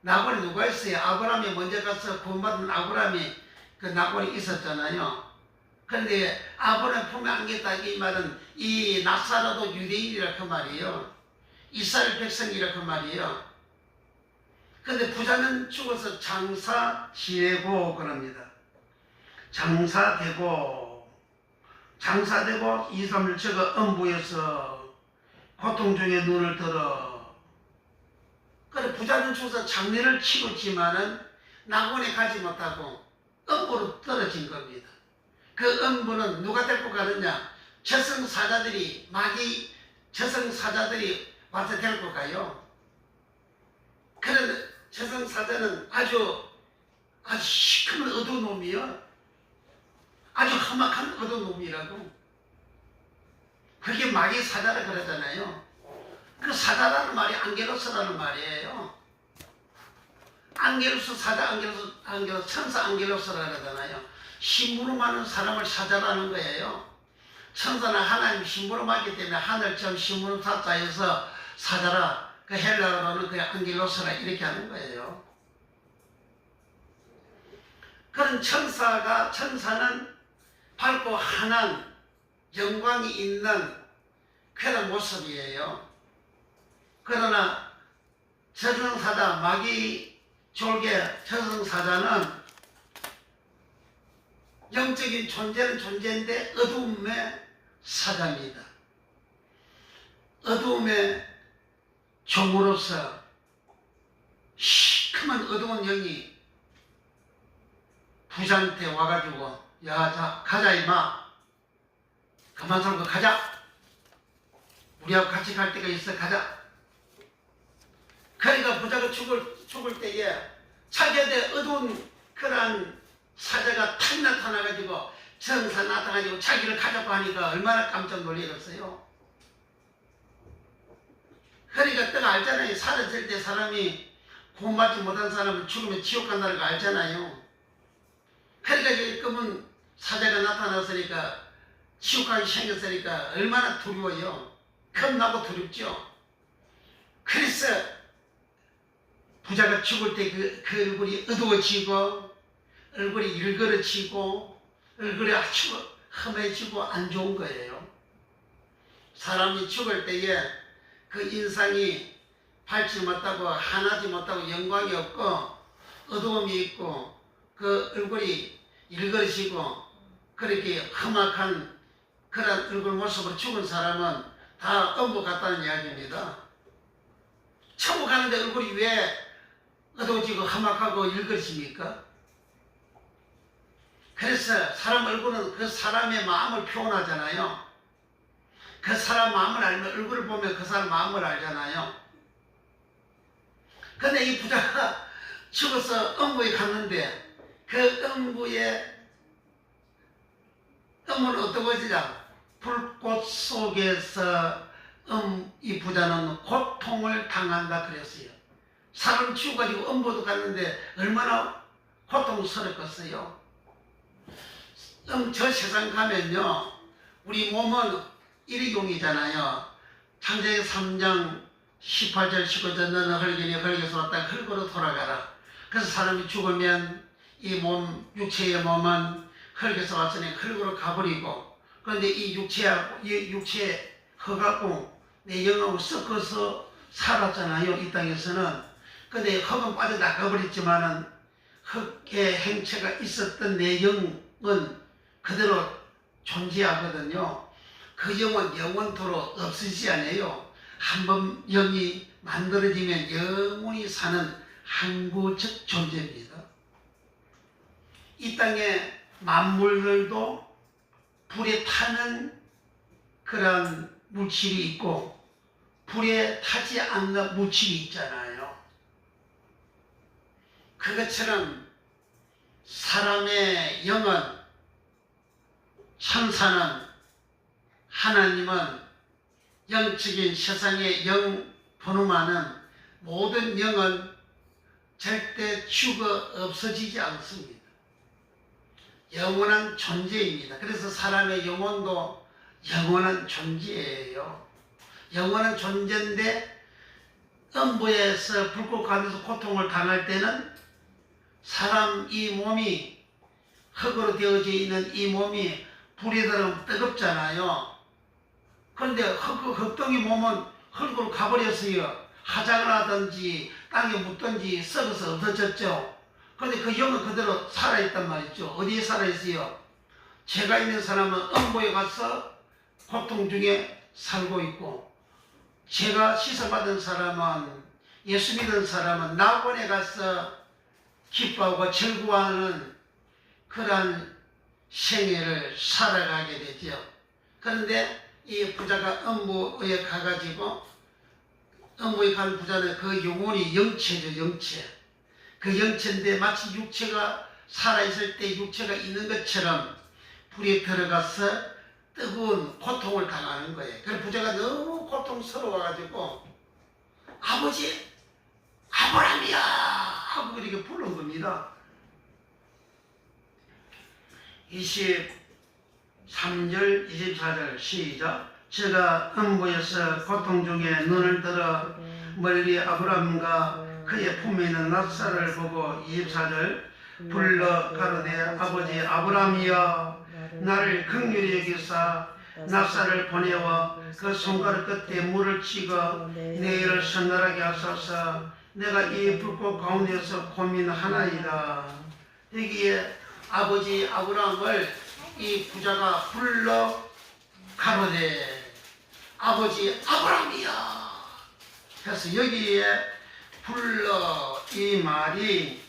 낙원에 누가 있어요? 아브라함이 먼저 가서 구원받은 아브라함이 그 낙원에 있었잖아요. 그런데 아브라함 품에 안겼다 이 말은 이 나사로도 유대인이라 그 말이에요. 이스라엘 백성이라 그 말이에요. 그런데 부자는 죽어서 장사 지내고 그럽니다. 장사되고 2, 3일 저가 음부에서 고통 중에 눈을 들어. 그래 부자는 죽어서 장례를 치렀지만은 낙원에 가지 못하고 음부로 떨어진 겁니다. 그 음부는 누가 데리고 가느냐? 저승사자들이 마귀 저승사자들이 와서 데리고 가요. 그런데 저승사자는 아주 시커먼 어두운 놈이요. 아주 험악한 어두운 놈이라고. 그게 마귀 사자라 그러잖아요. 그 사자라는 말이 안게로스라는 말이에요. 안게로스 사자, 안게로스 천사 안게로스라 그러잖아요. 심부름하는 사람을 사자라는 거예요. 천사는 하나님 심부름하기 때문에 하늘처럼 심부름 사자여서 사자라. 그 헬라어로는 그 안게로스라 이렇게 하는 거예요. 그런 천사는 밝고 환한 영광이 있는 그런 모습이에요. 그러나 저승사자, 마귀 졸개 저승사자는 영적인 존재는 존재인데 어두움의 사자입니다. 어두움의 종으로서 시커먼 어두운 영이 부자한테 와가지고 야, 자, 가자 이마. 가만 살고 가자. 우리하고 같이 갈 때가 있어. 가자. 그러니까 부자가 죽을 때에 자기한테 어두운 그런 사자가 탁 나타나가지고 정사 나타나가지고 자기를 가자고 하니까 얼마나 깜짝 놀라겠어요. 그러니까 딱 알잖아요. 사라질 때 사람이 구원받지 못한 사람은 죽으면 지옥 간다는 거 알잖아요. 그러니까 이 검은 사자가 나타났으니까 지옥까지 생겼으니까 얼마나 두려워요. 겁나고 두렵죠. 그래서 부자가 죽을 때 그 얼굴이 어두워지고 얼굴이 일그러지고 얼굴이 아주 험해지고 안 좋은 거예요. 사람이 죽을 때에 그 인상이 밝지 못하고 환하지 못하고 영광이 없고 어두움이 있고 그 얼굴이 일그러지고 그렇게 험악한 그런 얼굴 모습으로 죽은 사람은 다 음부 같다는 이야기입니다. 천국 가는데 얼굴이 왜 어두워지고 험악하고 일그러집니까? 그래서 사람 얼굴은 그 사람의 마음을 표현하잖아요. 그 사람 마음을 알면 얼굴을 보면 그 사람 마음을 알잖아요. 근데 이 부자가 죽어서 음부에 갔는데 그 음부는 어떤 것이냐? 불꽃 속에서 이 부자는 고통을 당한다 그랬어요. 사람 죽어가지고 음부도 갔는데 얼마나 고통스럽겠어요. 저 세상 가면요, 우리 몸은 일회용이잖아요. 창세기 3장 18절 19절 너는 흙이니 흙에서 왔다 흙으로 돌아가라. 그래서 사람이 죽으면 이 몸, 육체의 몸은 흙에서 왔으니 흙으로 가버리고, 그런데 이 육체 흙하고 내 영하고 섞어서 살았잖아요, 이 땅에서는. 근데 흙은 빠져나가버렸지만은 흙의 행체가 있었던 내 영은 그대로 존재하거든요. 그 영은 영원토록 없으시지 않아요. 한번 영이 만들어지면 영원히 사는 항구적 존재입니다. 이 땅에 만물들도 불에 타는 그런 물질이 있고 불에 타지 않는 물질이 있잖아요. 그것처럼 사람의 영은, 천사는, 하나님은 영적인 세상의 영 번호만은 모든 영은 절대 죽어 없어지지 않습니다. 영원한 존재입니다. 그래서 사람의 영혼도 영원한 존재예요. 영원한 존재인데 음부에서 불꽃 가면서 고통을 당할 때는 사람 이 몸이 흙으로 되어져 있는 이 몸이 불이 들어오면 뜨겁잖아요. 그런데 흙덩이 몸은 흙으로 가버렸어요. 화장을 하든지 땅에 묻든지 썩어서 없어졌죠. 그런데 그 영은 그대로 살아있단 말이죠. 어디에 살아있어요? 죄가 있는 사람은 음부에 가서 고통 중에 살고 있고, 죄가 씻어받은 사람은, 예수 믿은 사람은 낙원에 가서 기뻐하고 즐거워하는 그러한 생애를 살아가게 되죠. 그런데 이 부자가 음부에 가가지고, 음부에 간 부자는 그 영혼이 영체죠, 영체. 그 영체인데 마치 육체가 살아있을 때 육체가 있는 것처럼 불에 들어가서 뜨거운 고통을 당하는 거예요. 그래서 부자가 너무 고통스러워가지고 아버지 아브라함이야 하고 이렇게 부른 겁니다. 23절 24절 시작. 제가 음부에서 고통 중에 눈을 들어 멀리 아브라함과 그의 품에 있는 낫사를 보고 24절 불러 가로되 아버지 아브라함이여 나를 긍휼히 여기사 낫사를 보내어 그 손가락 끝에 물을 찍어 내 일을 선랄하게 하소서. 내가 이 불꽃 가운데서 고민하나이다. 여기에 아버지 아브라함을 이 부자가 불러 가로되 아버지 아브라함이야. 그래서 여기에 불러 이 말이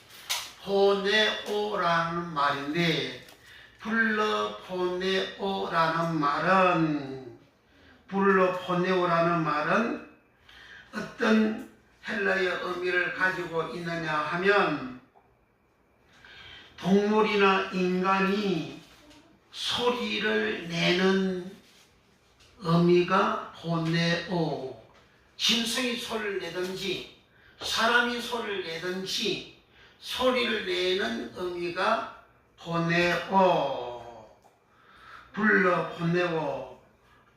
보내오라는 말인데, 불러 보내오라는 말은 어떤 헬라의 의미를 가지고 있느냐 하면, 동물이나 인간이 소리를 내는 의미가 보내오. 짐승이 소리를 내든지 사람이 소리를 내든지 소리를 내는 의미가 보내오. 불러 보내오.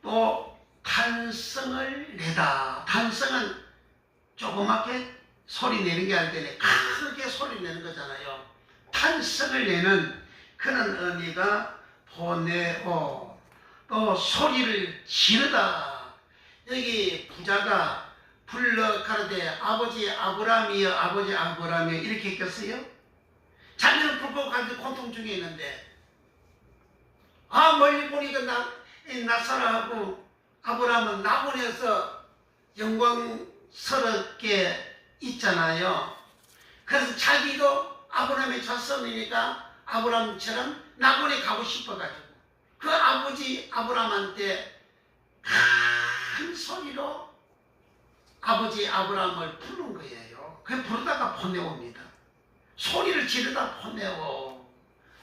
또 탄성을 내다. 탄성은 조그맣게 소리 내는 게 아니라 크게 소리 내는 거잖아요. 탄성을 내는 그런 의미가 보내오. 또 소리를 지르다. 여기 부자가 불러 가로되 아버지 아브라함이여 아버지 아브라함이여 이렇게 했겠어요? 자기는 불꽃 가지고 고통 중에 있는데, 멀리 보니까 낫사라하고 아브라함은 낙원에서 영광스럽게 있잖아요. 그래서 자기도 아브라함의 자손이니까 아브라함처럼 낙원에 가고 싶어가지고 그 아버지 아브라함한테 큰 소리로 아버지 아브라함을 부른 거예요. 그 부르다가 보내옵니다. 소리를 지르다 보내오,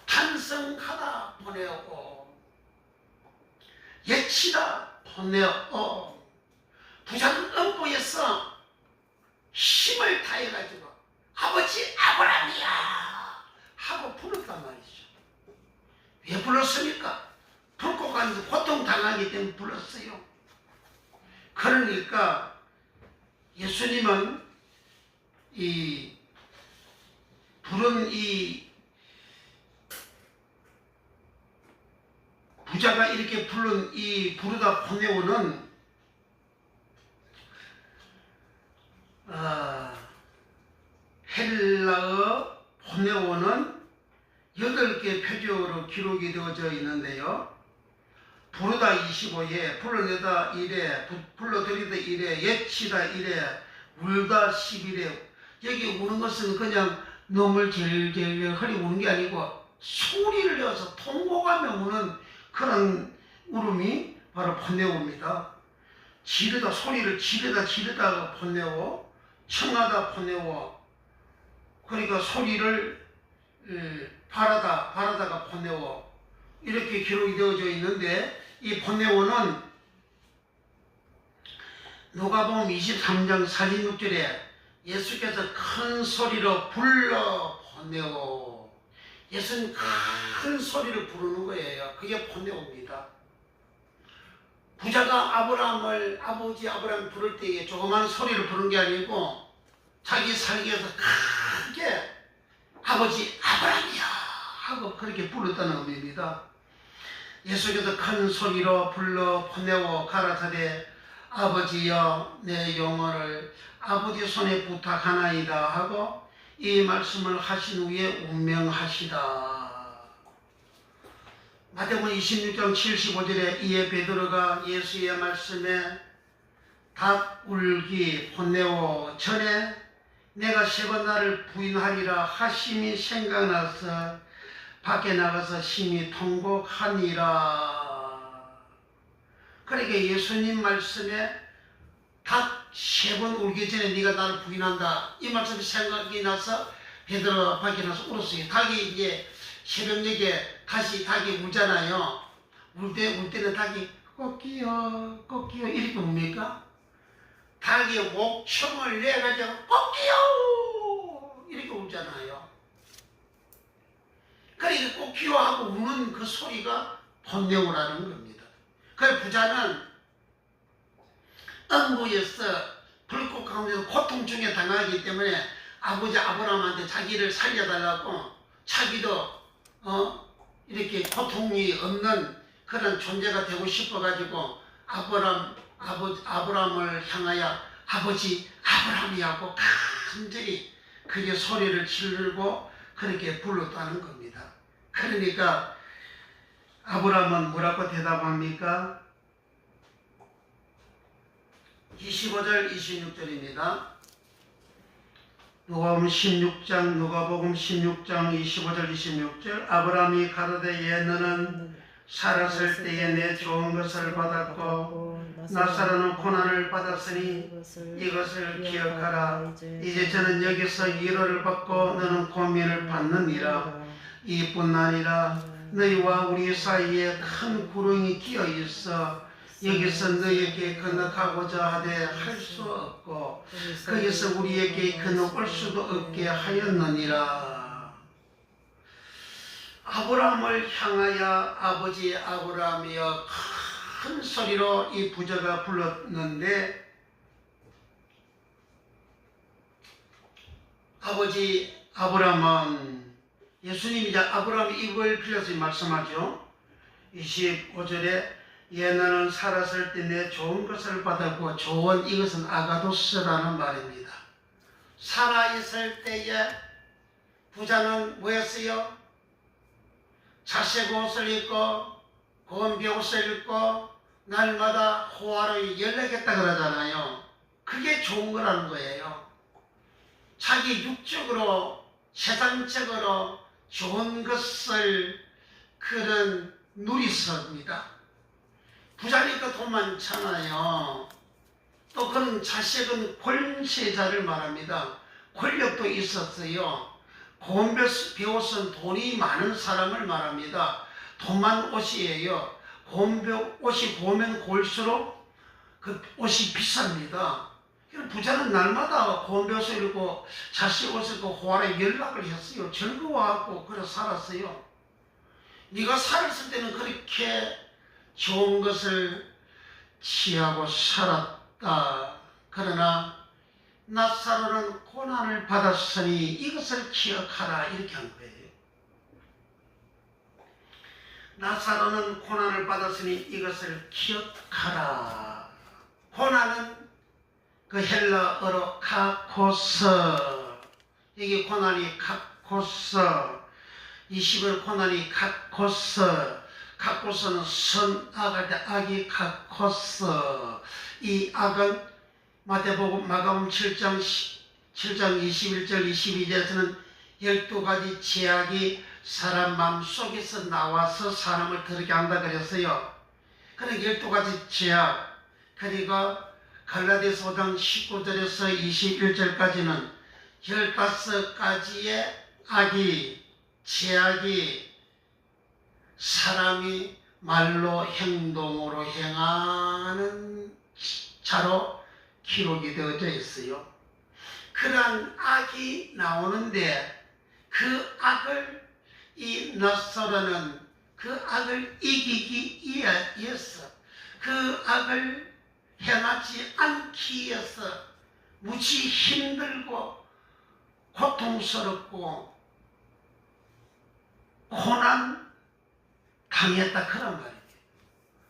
탄성하다 보내오, 예치다 보내오. 부자는 음보에서 힘을 다해가지고 아버지 아브라함이야 하고 불렀단 말이죠. 왜 불렀습니까? 불꽃 가면서 고통당하기 때문에 불렀어요. 그러니까 예수님은 이 부른 이 부자가 이렇게 부른 이 부르다 보내오는 헬라어 보내오는 8개 표적으로 기록이 되어져 있는데요. 부르다 25에, 불러내다 1에, 불러들이다 1에, 예치다 1에, 울다 11에. 여기 우는 것은 그냥 눈물 질질 흘리 우는 게 아니고 소리를 내어서 통곡하며 우는 그런 울음이 바로 번뇌옵니다. 지르다, 소리를 지르다가 번뇌오, 청하다 번뇌오, 그러니까 소리를 바라다가 번뇌오, 이렇게 기록이 되어져 있는데, 이 번뇌오는 누가복음 23장 46절에 예수께서 큰 소리로 불러 번뇌오, 예수님 큰 소리를 부르는 거예요. 그게 번뇌오입니다. 부자가 아버지 아브라함을 부를 때에 조그마한 소리를 부른 게 아니고 자기 살기에서 크게 아버지 아브라함이야 하고 그렇게 부르다는 의미입니다. 예수께서 큰 소리로 불러 보내고 가라사대 아버지여 내 영혼을 아버지 손에 부탁하나이다 하고 이 말씀을 하신 후에 운명하시다. 마태복음 26장 75절에 이에 베드로가 예수의 말씀에 닭 울기 본내오 전에 내가 세 번 나를 부인하리라 하심이 생각나서 밖에 나가서 심히 통곡하니라. 그러니까 예수님 말씀에 닭 세 번 울기 전에 네가 나를 부인한다, 이 말씀이 생각이 나서 베드로가 밖에 나서 울었어요. 닭이 이제 새벽녘에 다시 닭이 울잖아요. 울 때는 닭이 꼬끼요 이렇게 웁니까? 닭이 목청을 내가지고 꼬끼요 이렇게 울잖아요. 그러니까 꼬끼요 하고 우는 그 소리가 번뇌오라는 겁니다. 그 부자는 음부에서 불꽃 가운데서 고통 중에 당하기 때문에 아버지 아브라함한테 자기를 살려달라고, 자기도 이렇게 고통이 없는 그런 존재가 되고 싶어가지고 아브라함을 향하여 아버지 아브라함이라고 간절히 그게 소리를 지르고 그렇게 불렀다는 겁니다. 그러니까 아브라함은 뭐라고 대답합니까? 25절 26절입니다. 누가복음 16장 25절 26절 아브라함이 가로되 예 너는 살았을 때에 내 좋은 것을 받았고 나사로는 고난을 받았으니 이것을 기억하라. 이제 저는 여기서 위로를 받고 너는 고민을 받느니라. 이뿐 아니라 너희와 우리 사이에 큰 구렁이 끼어 있어 여기서 너희에게 건너가고자 하되 할 수 없고 거기서 우리에게 건너올 수도 없게 하였느니라. 아브라함을 향하여 아버지 아브라함이여 큰 소리로 이 부자가 불렀는데, 아버지 아브라함은 예수님이 이제 아브라함 입을 빌려서 말씀하죠. 25절에 예 너는 살았을 때 내 좋은 것을 받았고, 좋은 이것은 아가도스라는 말입니다. 살아있을 때에 부자는 뭐였어요? 자색 옷을 입고 고운 벼옷을 입고 날마다 호화를 연락했다 그러잖아요. 그게 좋은 거라는 거예요. 자기 육적으로 세상적으로 좋은 것을 그런 누리섭니다. 부자니까 돈 많잖아요. 또 그는 자식은 권세자를 말합니다. 권력도 있었어요. 고운 배옷은 돈이 많은 사람을 말합니다. 돈만 옷이에요. 고운 옷이 고우면 고울수록 그 옷이 비쌉니다. 부자는 날마다 고운 배옷을 입고 자식 옷을 입고 호화에 연락을 했어요. 즐거워하고 그래 살았어요. 네가 살았을 때는 그렇게 좋은 것을 취하고 살았다. 그러나 나사로는 고난을 받았으니 이것을 기억하라 이렇게 한 거예요. 나사로는 고난을 받았으니 이것을 기억하라. 고난은 그 헬라어로 카코스, 이게 고난이 카코스, 20일 고난이 카코스, 카코스는 선악할 때 악이 카코스. 이 악은 마태복음 마가복음 7장 21절 22절에서는 12가지 죄악이 사람 마음속에서 나와서 사람을 더럽게 한다 그랬어요. 그러니까 12가지 죄악, 그리고 갈라디아서 5장 19절에서 21절까지는 15가지의 악이, 죄악이 사람이 말로 행동으로 행하는 자로 기록이 되어져 있어요. 그러한 악이 나오는데 그 악을 이 나사로는 그 악을 이기기 위해서 그 악을 행하지 않기 위해서 무지 힘들고 고통스럽고 고난 당했다 그런 말이에요.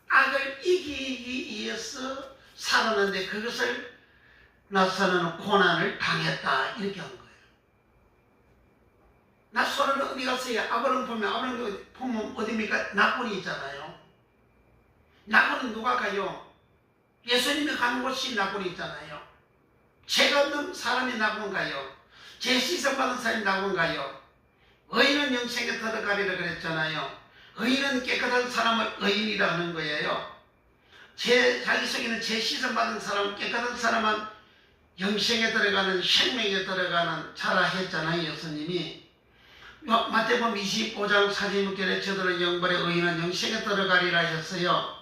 악을 이기기 위해서 살았는데 그것을 나사로는 고난을 당했다 이렇게 한 거예요. 나사로는 어디 갔어요? 아브라함 보면 어디입니까? 낙원이 있잖아요. 낙원은 누가 가요? 예수님이 가는 곳이 낙원이 있잖아요. 죄가 없는 사람이 낙원 가요. 죄 씻음받은 사람이 낙원 가요. 의인은 영생에 들어가리라 그랬잖아요. 의인은 깨끗한 사람을 의인이라 하는 거예요. 자기 속에는 죄 씻음받은 사람, 깨끗한 사람은 영생에 들어가는, 생명에 들어가는 자라 했잖아요. 예수님이. 마태복음 25장 46절에 저들은 영벌의 의인은 영생에 들어가리라 했어요.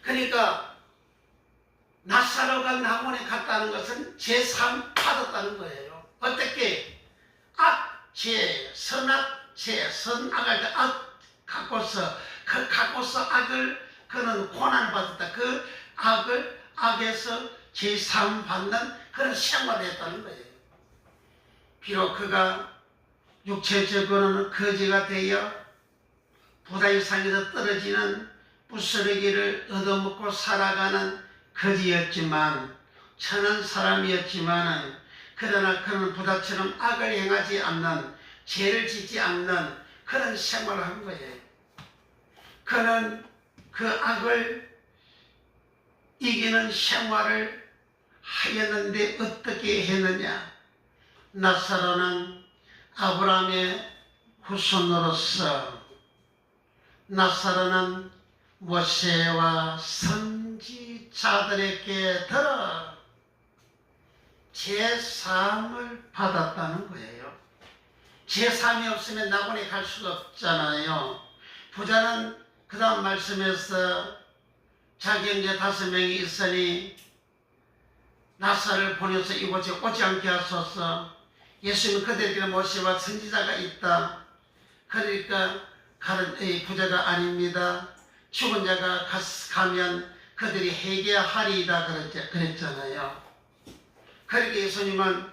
그러니까 나사로가 낙원에 갔다는 것은 제3 받았다는 거예요. 어떻게? 악죄, 선악죄, 선악할 때 악 갖고서 그 갖고서 악을 그는 고난을 받았다. 그 악에서 제3 받는 그런 생활을 했다는 거예요. 비록 그가 육체적으로는 거지가 되어 부다의 상에서 떨어지는 부스러기를 얻어먹고 살아가는 거지였지만, 천한 사람이었지만은, 그러나 그는 부다처럼 악을 행하지 않는, 죄를 짓지 않는 그런 생활을 한 거예요. 그는 그 악을 이기는 생활을 하였는데 어떻게 했느냐? 나사로는 아브라함의 후손으로서, 나사로는 모세와 선지자들에게 들어 제3을 받았다는 거예요. 제3이 없으면 낙원에 갈 수가 없잖아요. 부자는 그 다음 말씀에서 자기 형제 5명이 있으니 나사를 보내서 이곳에 오지 않게 하소서. 예수님은 그들에게 모세와 선지자가 있다. 그러니까 부자가 아닙니다. 죽은 자가 가면 그들이 회개하리이다 그랬잖아요. 그러니까 예수님은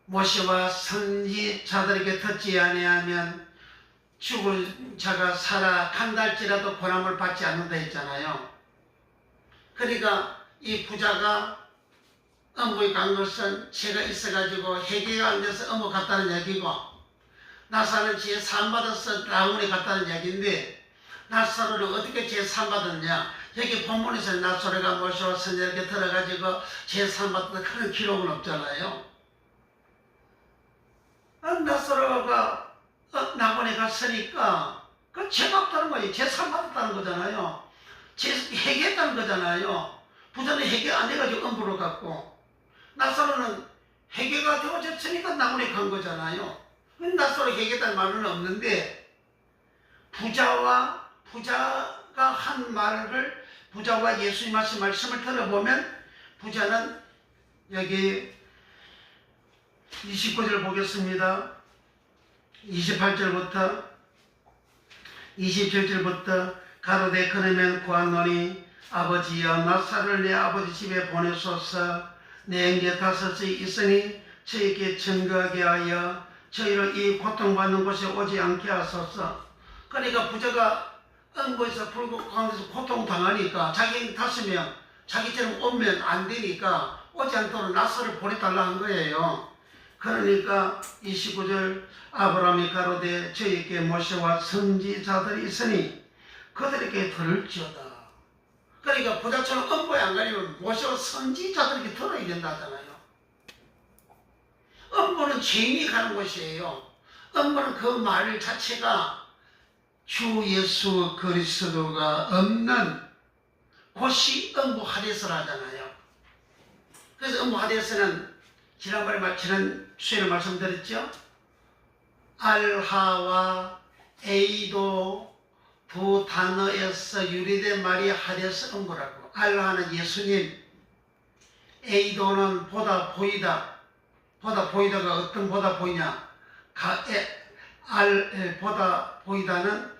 모세와 선지자들에게 듣지 아니하면 죽은 자가 살아간달지라도 고난을 받지 않는다 했잖아요. 그러니까 이 부자가 엄부에 간 것은 죄가 있어가지고 회개가 안 돼서 엄부 갔다는 얘기고, 나사로는 제3 받아서 낙원에 갔다는 얘기인데, 나사로를 어떻게 제3 받았냐? 여기 본문에서 나사로가 모세와 선지자에게 들어가지고 제3 받았다 그런 기록은 없잖아요. 나사로가 낙원에 갔으니까 죄 갚다는 거예요. 죄상 받았다는 거잖아요. 회개했다는 거잖아요. 부자는 회개 안 해가지고 음부로 갔고, 나사로는 회개가 되어졌으니까 낙원에 간 거잖아요. 나사로 회개했다는 말은 없는데, 부자가 한 말을, 부자와 예수님 하신 말씀을 들어보면, 부자는 여기 29절 보겠습니다. 28절부터 27절부터 가로되 그러면 구하노니 아버지여 나사로를 내 아버지 집에 보내소서. 내 형제 다섯이 있으니 저에게 증거하게 하여 저희를 이 고통받는 곳에 오지 않게 하소서. 그러니까 부자가 음부에서 불국 가운데서 고통당하니까 자기 5명 자기처럼 오면 안 되니까 오지 않도록 나사로를 보내달라 한 거예요. 그러니까 29절 아브라함이 가로되 저에게 모세와 선지자들이 있으니 그들에게 들을지어다. 그러니까 부자처럼 음부에 안 가려면 모세와 선지자들에게 들어야 된다 하잖아요. 음부는 죄인이 가는 곳이에요. 음부는 그 말 자체가 주 예수 그리스도가 없는 곳이 음부 하데스라 하잖아요. 그래서 음부 하데스는 지난 수요일에 말씀드렸죠. 알하와 에이도 두 단어에서 유래된 말이 하데스 음부라고. 알하는 예수님, 에이도는 보다 보이다. 보다 보이다가 어떤 보다 보이냐? 보다 보이다는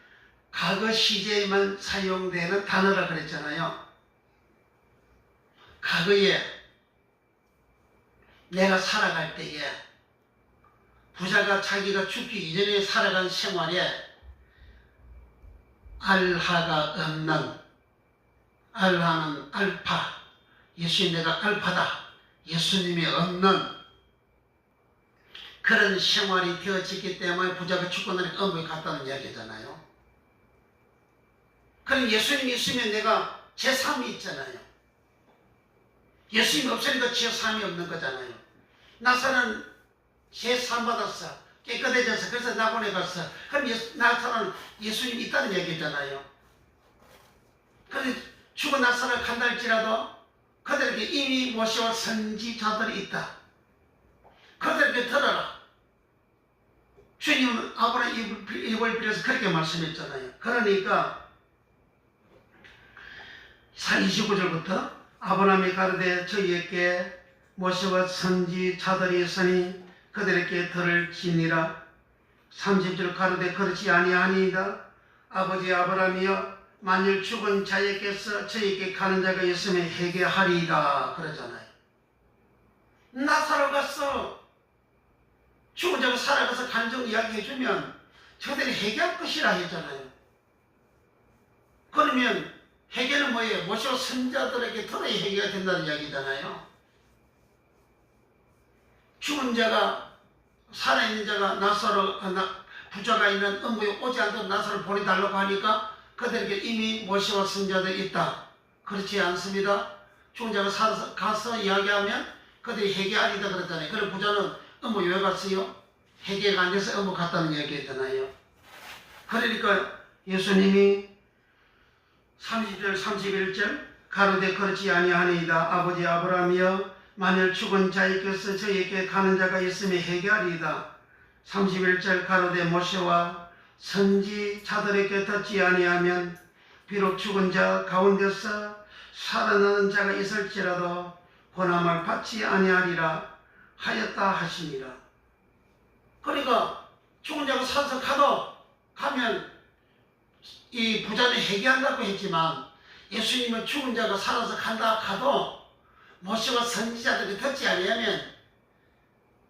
과거 시제에만 사용되는 단어라 그랬잖아요. 과거에 내가 살아갈 때에 부자가 자기가 죽기 이전에 살아간 생활에 알하가 없는, 알하는 알파, 예수님 내가 알파다, 예수님이 없는 그런 생활이 되어졌기 때문에 부자가 죽고 나니까 음부에 갔다는 이야기잖아요. 그럼 예수님이 있으면 내가 제3이 있잖아요. 예수님이 없으니까 제3이 없는 거잖아요. 나사로는 제3 받았어. 깨끗해져서 그래서 낙원에 갔어. 그럼 나사로는 예수님이 있다는 얘기잖아요. 그런데 죽은 나사로가 간다 할지라도 그들에게 이미 모세와 선지자들이 있다. 그들에게 들어라. 주님은 아브라함 입을 빌어서 그렇게 말씀했잖아요. 그러니까 29절부터 아브라함이 가로되 저희에게 모세와 선지자들이 있으니 그들에게 들을지니라. 30절 가로되 그렇지 아니하니이다. 아버지 아브라함이여 만일 죽은 자에게서 저에게 가는 자가 있으면 회개하리이다 그러잖아요. 나사로 갔어. 죽은 자가 살아가서 간증 이야기해주면 저들이 회개할 것이라 했잖아요. 그러면 회개는 뭐예요? 모세와 선자들에게 들어야 회개가 된다는 이야기잖아요. 죽은 자가, 살아있는 자가 부자가 있는 음부에 오지 않도록 나사로를 보내달라고 하니까 그들에게 이미 모세와 선자들이 있다. 그렇지 않습니다. 죽은 자가 살아서 가서 이야기하면 그들이 회개하리다 그랬잖아요. 그럼 부자는 음부 왜 갔어요? 회개가 안 돼서 음부 갔다는 이야기했잖아요. 그러니까 예수님이 30절 31절 가로되 그렇지 아니하니이다. 아버지 아브라함이여 만일 죽은 자에게서 저에게 가는 자가 있으면 회개하리이다. 31절 가로되 모세와 선지자들에게 듣지 아니하면 비록 죽은 자 가운데서 살아나는 자가 있을지라도 고난을 받지 아니하리라 하였다 하시니라. 그러니까 죽은 자가 살아서 가면 이 부자는 회개한다고 했지만 예수님은 죽은 자가 살아서 간다 가도 모세와 선지자들이 듣지 아니하면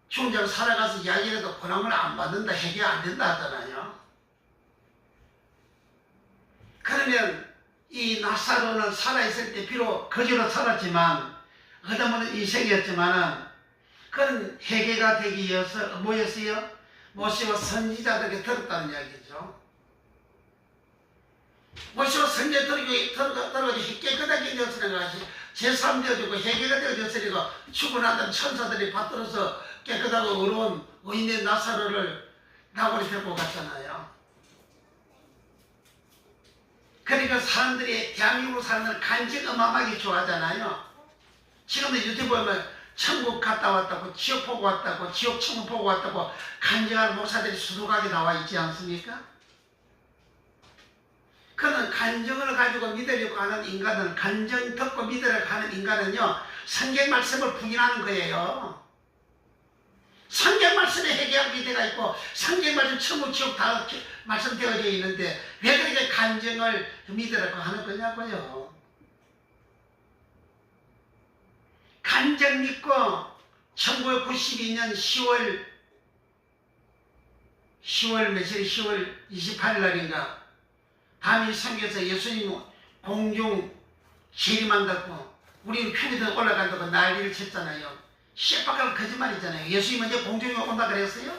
죽은 자가 살아가서 이야기해도 고난을 안 받는다, 회개 안 된다 하잖아요. 그러면 이 나사로는 살아있을 때 비록 거지로 살았지만 얻어먹는 인생이었지만은 그런 회개가 되기 위해서 뭐였어요? 모세와 선지자들에게 들었다는 이야기죠. 모세와 선지자들에게 들어가지고 깨끗하게 되었으니까 제3 되어지고 회개가 되어졌으니까 죽은 아들 천사들이 받들어서 깨끗하고 의로운 의인의 나사로를 나고리 데리고 갔잖아요. 그러니까 사람들이 대한민국 사람들 간증 어마어마하게 좋아하잖아요. 지금도 유튜브 보면 천국 갔다 왔다고, 지옥 보고 왔다고, 지옥 천국 보고 왔다고 간증하는 목사들이 수두룩하게 나와 있지 않습니까? 그는 간증을 가지고 믿으려고 하는 인간은, 간증 듣고 믿으려고 하는 인간은요, 성경 말씀을 부인하는 거예요. 성경 말씀에 해결할 기대가 있고 성경 말씀 천국 지옥 다 말씀되어져 있는데 왜 그렇게 간증을 믿으라고 하는 거냐고요. 간증 믿고 1992년 10월 며칠 10월 28일 날인가 담임 성경에서 예수님 공중 재림한다고 우리 표기도 올라간다고 난리를 쳤잖아요. 시박한 거짓말이잖아요. 예수님은 이제 공중에 온다 그랬어요?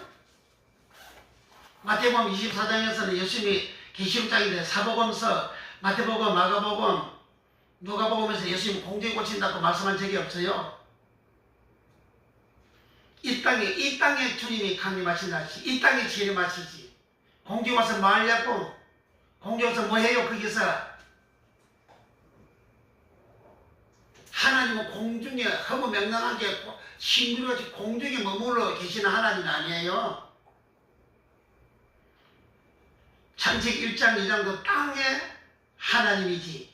마태복음 24장에서는 예수님이 계시록장인데 사복음서, 마태복음, 마가복음, 누가복음에서 예수님이 공중에 오신다고 말씀한 적이 없어요. 이 땅에 주님이 강림하신다. 이 땅에 재림하시지. 공중에 와서 뭐 하려고? 공중에 와서 뭐 해요? 거기서 하나님은 공중에 허무맹랑하게 신비로이 공중에 머물러 계시는 하나님은 아니에요. 창세기 1장 2장도 땅의 하나님이지.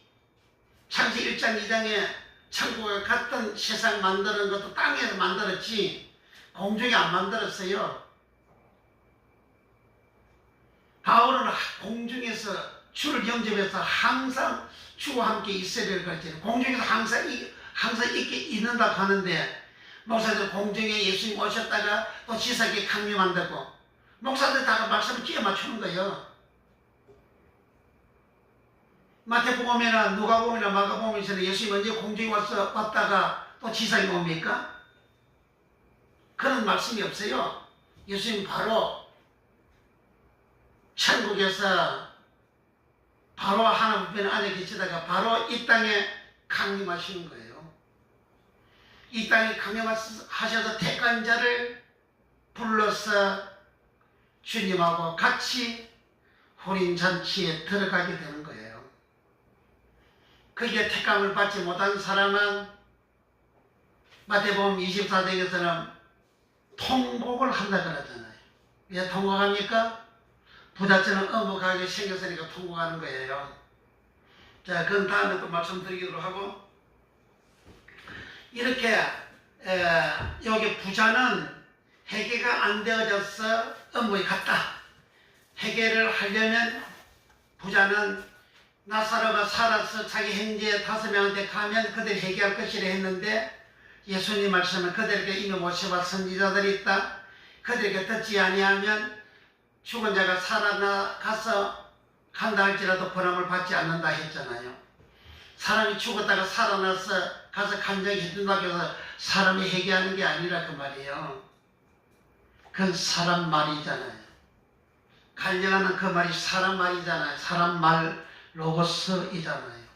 창세기 1장 2장에 천국에 갔던 세상 만드는 것도 땅에서 만들었지 공중에 안 만들었어요. 바울은 공중에서 주를 영접해서 항상 주와 함께 있어야 될 것이죠. 공중에서 항상 있게 있는다고 하는데 목사들 공중에 예수님 오셨다가 또 지상에 강림한다고 목사들 다 말씀을 끼워 맞추는 거예요. 마태복음이나 누가복음이나 마가복음에서는 예수님 언제 공중에 왔다가 또 지상에 옵니까? 그런 말씀이 없어요. 예수님 바로 천국에서 바로 하나님 안에 계시다가 바로 이 땅에 강림하시는 거예요. 이 땅에 강림하셔서 택한 자를 불러서 주님하고 같이 혼인잔치에 들어가게 되는 거예요. 거기에 택감을 받지 못한 사람은 마태복음 24장에서는 통곡을 한다 그러잖아요. 왜 통곡합니까? 부잣집은 어묵하게 생겼으니까 통곡하는 거예요. 자, 그건 다음에 또 말씀드리도록 하고, 이렇게 여기 부자는 해결가 안 되어져서 어묵이 갔다. 해결을 하려면 부자는 나사로가 살아서 자기 형제 5명한테 가면 그들이 해결할 것이라 했는데 예수님 말씀은 그들에게 이미 모세와 선지자들이 있다. 그들에게 듣지 아니하면 죽은 자가 살아나가서 간다 할지라도 보람을 받지 않는다 했잖아요. 사람이 죽었다가 살아나서 가서 간증해 준다고 해서 사람이 회개하는 게 아니라 그 말이에요. 그건 사람 말이잖아요. 간증하는 그 말이 사람 말이잖아요. 사람 말 로고스이잖아요.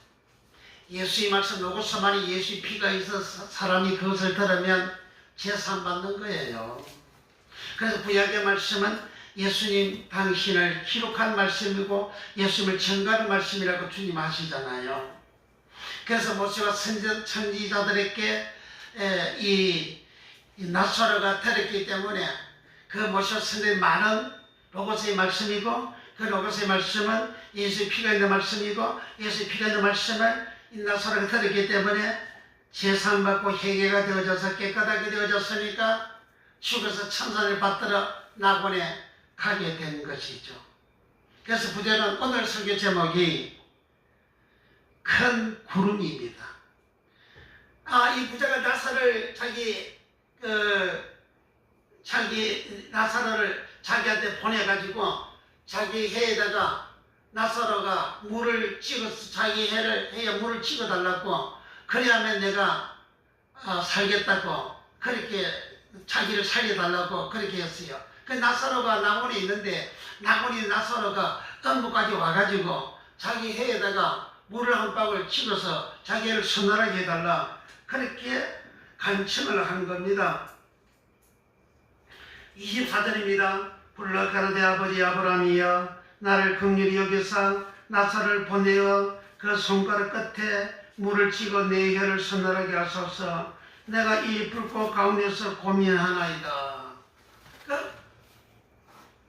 예수의 말씀 로고스 말이 예수의 피가 있어서 사람이 그것을 들으면 재산 받는 거예요. 그래서 구약의 말씀은 예수님 당신을 기록한 말씀이고 예수님을 증거하는 말씀이라고 주님 하시잖아요. 그래서 모세와 선지자들에게 이 나사로가 들었기 때문에 그 모세와 선지자들이 많은 로고스의 말씀이고 그 로고스의 말씀은 예수의 피가 있는 말씀이고 예수의 피가 있는 말씀을 이 나사로가 들었기 때문에 재산받고 회개가 되어져서 깨끗하게 되어졌으니까 죽어서 천사를 받들어 낙원에 가게 된 것이죠. 그래서 부제는 오늘 설교 제목이 큰 구름입니다. 이 부자가 나사로를 나사로를 자기한테 보내가지고 자기 해에다가 나사로가 물을 찍어서 자기 해에 물을 찍어달라고 그래야만 내가 살겠다고 그렇게 자기를 살려달라고 그렇게 했어요. 그 나사로가 낙원에 있는데 낙원에 나사로가 음부까지 와가지고 자기 해에다가 물을 한 방울 찍어서 자기를 순환하게 해달라 그렇게 간청을 한 겁니다. 24절입니다. 불러 가로되 아버지 아브라함이여 나를 긍휼히 여기사 나사를 보내어 그 손가락 끝에 물을 치고 내 혀를 서늘하게 하소서. 내가 이 불꽃 가운데서 고민하나이다.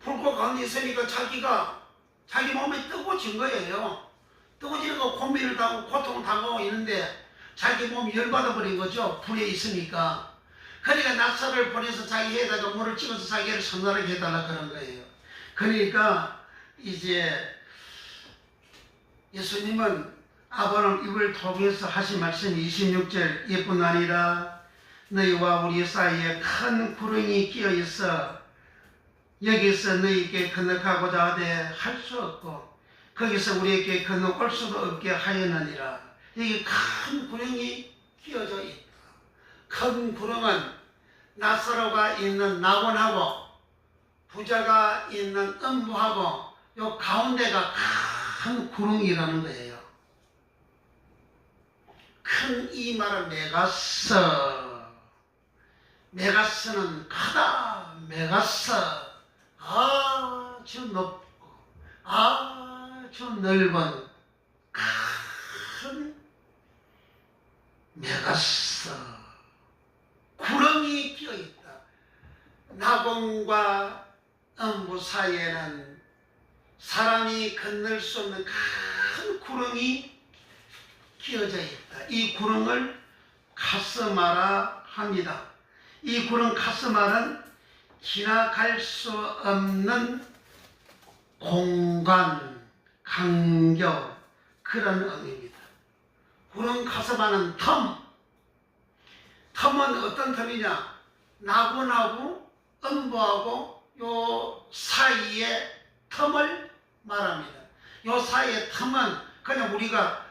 불꽃 가운데 있으니까 자기 몸이 뜨거워진 거예요. 뜨거워지니까 고민을 당하고 고통을 당하고 있는데 자기 몸이 열받아 버린 거죠. 불에 있으니까. 그러니까 나사를 보내서 자기 혀에다가 물을 찍어서 자기 혀를 서늘하게 해달라 그런 거예요. 그러니까 이제 예수님은 아브라함 입을 통해서 하신 말씀이 26절 예뿐 아니라 너희와 우리 사이에 큰 구렁이 끼어 있어 여기서 너희에게 건너가고자 하되 할 수 없고 거기서 우리에게 건너올 수도 없게 하였느니라. 여기 큰 구렁이 끼어져 있다. 큰 구렁은 나사로가 있는 낙원하고 부자가 있는 음부하고 요 가운데가 큰 구렁이라는 거예요. 큰 이 말은 메가스는 크다. 메가스 아주 높고 아주 넓은 큰 메가스 구렁이 끼어있다. 낙원과 음부 사이에는 사람이 건널 수 없는 큰 구렁이 끼어져 있다. 이 구렁을 카스마라 합니다. 이 구렁 카스마는 지나갈 수 없는 공간, 간격 그런 의미입니다. 구렁 카스마는 텀은 어떤 텀이냐? 낙원하고 음부하고 요 사이의 텀을 말합니다. 요 사이의 텀은 그냥 우리가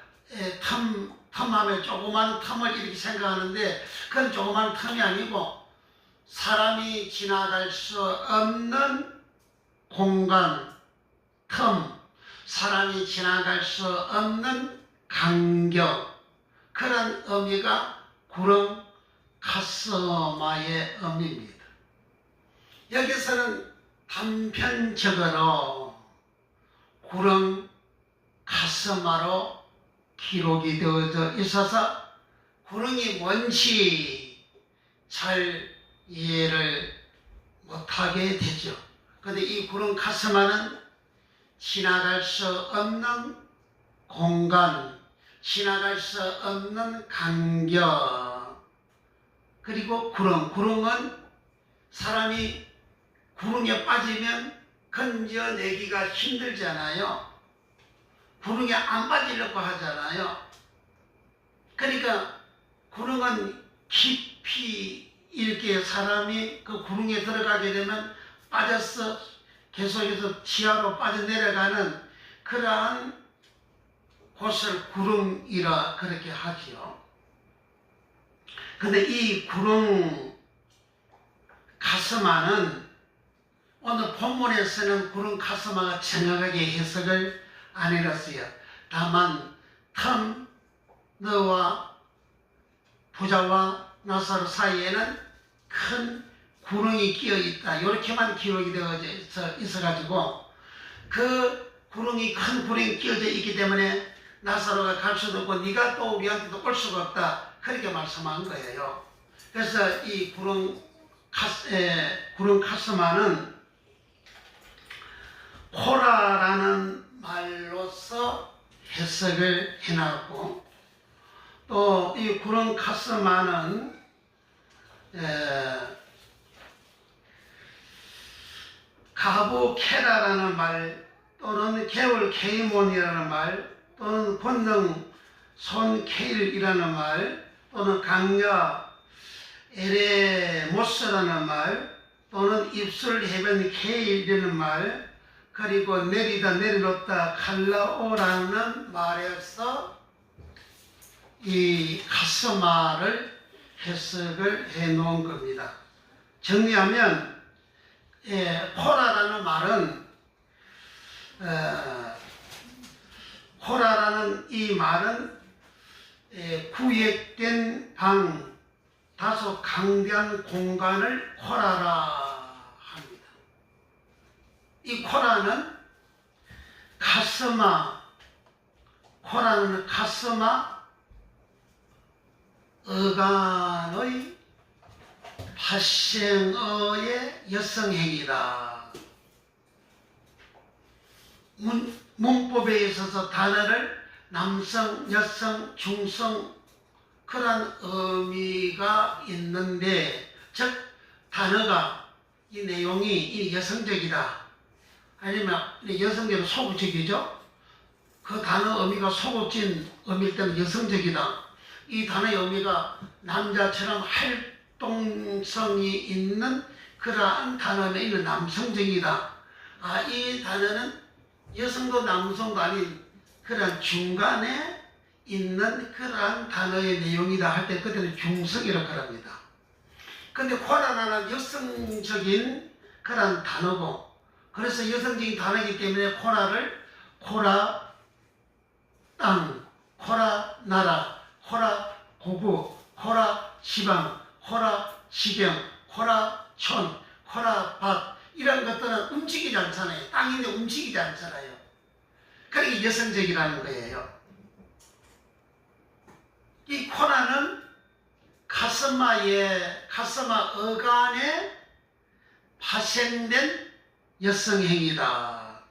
텀하면 조그만 텀을 이렇게 생각하는데 그건 조그만 텀이 아니고 사람이 지나갈 수 없는 공간, 텀, 사람이 지나갈 수 없는 간격 그런 의미가 구렁 카스마의 의미입니다. 여기서는 단편적으로 구렁 카스마로 기록이 되어져 있어서 구렁이 뭔지 잘 이해를 못하게 되죠. 그런데 이 구렁 카스마는 지나갈 수 없는 공간, 지나갈 수 없는 간격, 그리고 구렁은 사람이 구렁에 빠지면 건져내기가 힘들잖아요. 구렁에 안 빠지려고 하잖아요. 그러니까 구렁은 깊이 이렇게 사람이 그 구렁에 들어가게 되면 빠져서 계속해서 지하로 빠져내려가는 그러한 곳을 구렁이라 그렇게 하지요. 근데 이 구렁 카스마는 오늘 본문에서는 구렁 카스마가 정확하게 해석을 안 해놨어요. 다만 너와 부자와 나사로 사이에는 큰 구렁이 끼어 있다. 이렇게만 기록이 되어져 있어가지고 그 구렁이 큰 구렁이 끼어져 있기 때문에 나사로가 갈 수도 없고 네가 또 우리한테도 올 수가 없다. 그렇게 말씀한 거예요. 그래서 이 구렁 카스마는 코라라는 말로서 해석을 해놨고 또 이 구렁 카스마는 가부케라라는 말 또는 개울 케이몬이라는 말 또는 권능 손케일이라는 말 또는 강야 에레모스라는 말 또는 입술 해변 케일이라는 말 그리고 내리다 내려놓다 칼라오라는 말에서 이 카스마를 해석을 해 놓은 겁니다. 정리하면 코라라는 말은 코라라는 이 말은 구획된 방 다소 강대한 공간을 코라라 이 코라는 카스마 어간의 파생어의 여성행위다. 문법에 있어서 단어를 남성, 여성, 중성 그런 의미가 있는데, 즉 단어가 이 내용이 이 여성적이다 아니면 여성적인 소극적이죠. 그 단어 의미가 소극적인 의미일 때는 여성적이다. 이 단어의 의미가 남자처럼 활동성이 있는 그러한 단어는 이는 남성적이다. 이 단어는 여성도 남성도 아닌 그런 중간에 있는 그러한 단어의 내용이다 할 때 그때는 중성이라고 합니다. 근데 코라는 여성적인 그런 단어고, 그래서 여성적인 단어이기 때문에 코라를 코라 땅, 코라 나라, 코라 고구, 코라 지방, 코라 지경, 코라 촌, 코라 밭 이런 것들은 움직이지 않잖아요. 땅인데 움직이지 않잖아요. 그러니까 여성적이라는 거예요. 이 코라는 카스마 어간에 파생된 여성행위다.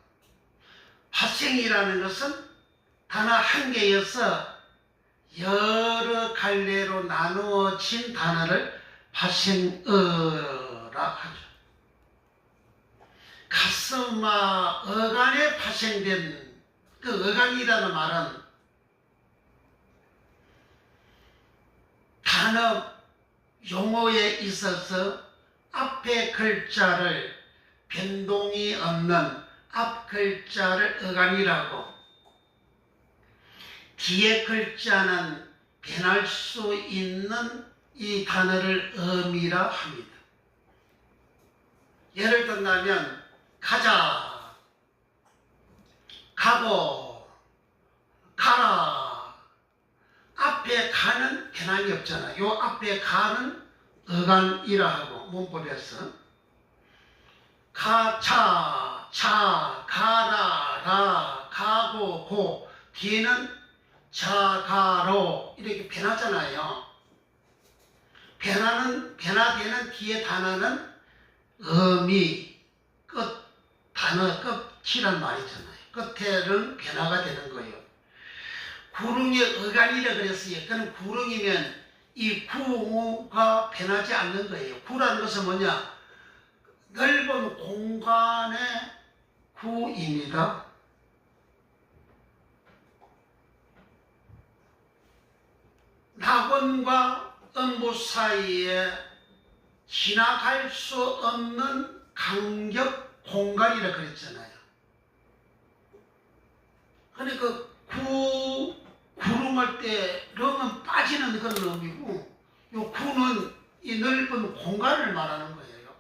파생이라는 것은 단어 한 개여서 여러 갈래로 나누어진 단어를 파생어라 하죠. 카스마 어간에 파생된 그 어간이라는 말은 단어 용어에 있어서 앞에 글자를 변동이 없는 앞 글자를 어간이라고, 뒤에 글자는 변할 수 있는 이 단어를 어미라 합니다. 예를 든다면 가자, 가고, 가라. 앞에 가는 변함이 없잖아요. 요 앞에 가는 어간이라 하고 문법에서 가차, 차, 가라, 라, 가고, 고 뒤에는 자, 가로 이렇게 변하잖아요. 변화되는 뒤에 단어는 어미, 끝, 단어 끝이란 말이잖아요. 끝에는 변화가 되는 거예요. 구릉의 어간이라 그랬어요. 그럼 구릉이면 이 구가 변하지 않는 거예요. 구라는 것은 뭐냐? 넓은 공간의 구입니다. 낙원과 음부 사이에 지나갈 수 없는 간격 공간이라 그랬잖아요. 그러니까 구름할 때 름은 빠지는 그런 의미고, 요 구는 이 넓은 공간을 말하는 거예요.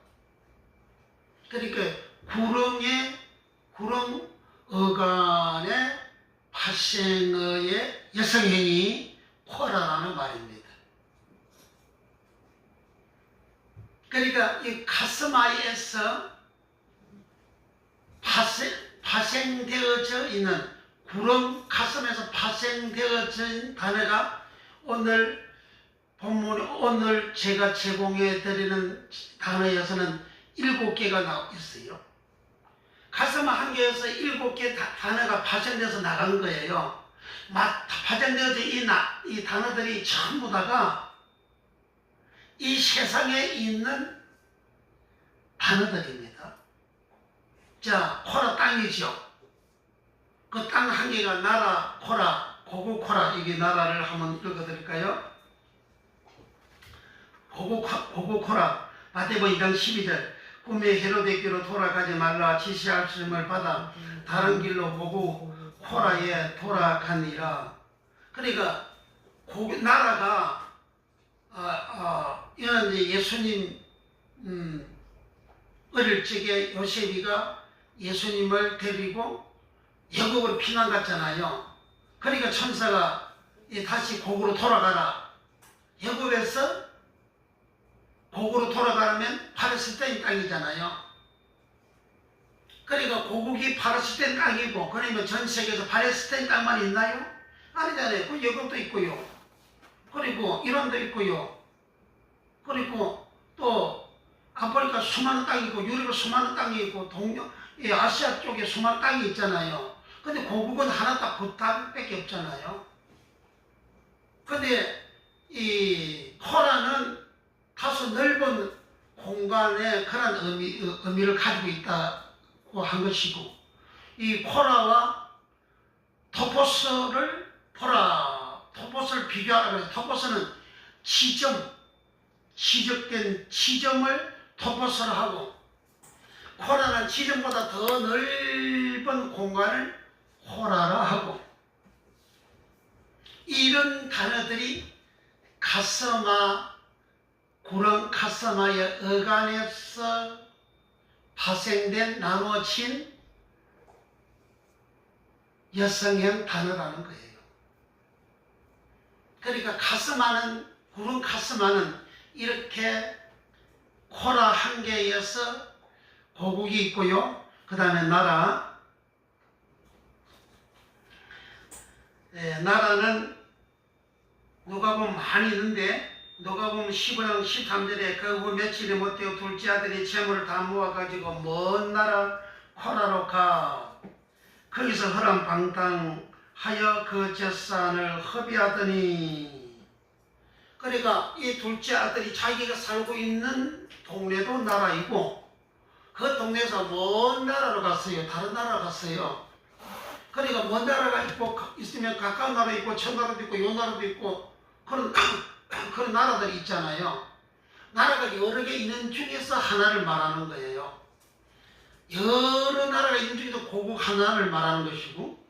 그러니까 구름 어간의 파생어의 여성행위 코라라는 말입니다. 그러니까 이 카스마에서 파생되어져 있는 구름 가슴에서 파생되어진 단어가 오늘 제가 제공해 드리는 단어에서는 7개가 나와 있어요. 가슴 한 개에서 7개 단어가 파생돼서 나간 거예요. 파생되어진 이 단어들이 전부 다가 이 세상에 있는 단어들입니다. 자, 코라 땅이죠. 그 땅 한 개가 나라, 코라, 고구, 코라. 이게 나라를 한번 읽어드릴까요? 고구, 코라. 마태복음 2장 12절. 꿈에 헤로데께로 돌아가지 말라 지시하심을 받아 다른 길로 보고 코라에 돌아가니라. 그러니까 나라가 이는 이제 예수님 어릴 적에 요셉이가 예수님을 데리고 애굽으로 피난 갔잖아요. 그러니까 천사가 다시 고구로 돌아가라. 애굽에서 고구로 돌아가려면 팔레스타인 땅이잖아요. 그러니까 고국이 팔레스타인 땅이고, 그러면 전 세계에서 팔레스타인 땅만 있나요? 아니잖아요. 그 여것도 있고요. 그리고 이란도 있고요. 그리고 또 아프리카 수많은 땅이 있고, 유럽에 수많은 땅이 있고, 아시아 쪽에 수많은 땅이 있잖아요. 근데 고국은 하나 딱 그 땅밖에 없잖아요. 근데 이 코라는 다소 넓은 공간에 그런 의미를 가지고 있다고 한 것이고, 이 코라와 토포스를 보라. 토포스를 비교하라 그래서 토포스는 지적된 지점을 토포스를 하고, 코라는 지점보다 더 넓은 공간을 호라라 하고, 이런 단어들이 구렁 카스마의 어간에서 파생된 나눠진 여성형 단어라는 거예요. 그러니까 구렁 카스마는 이렇게 코라 한 개에서 고국이 있고요. 그 다음에 나라는 누가 보면 많이 있는데, 누가 보면 15장 13절에 그 후 며칠이 못되어 둘째 아들이 재물을 다 모아가지고 먼 나라 코라로 가 거기서 허랑방탕하여 그 재산을 허비하더니, 그러니까 이 둘째 아들이 자기가 살고 있는 동네도 나라이고, 그 동네에서 먼 나라로 갔어요. 다른 나라로 갔어요. 그러니까 먼 나라가 있으면 가까운 나라도 있고, 천 나라도 있고, 요 나라도 있고, 그런 나라들이 있잖아요. 나라가 여러 개 있는 중에서 하나를 말하는 거예요. 여러 나라가 있는 중에서 고국 하나를 말하는 것이고,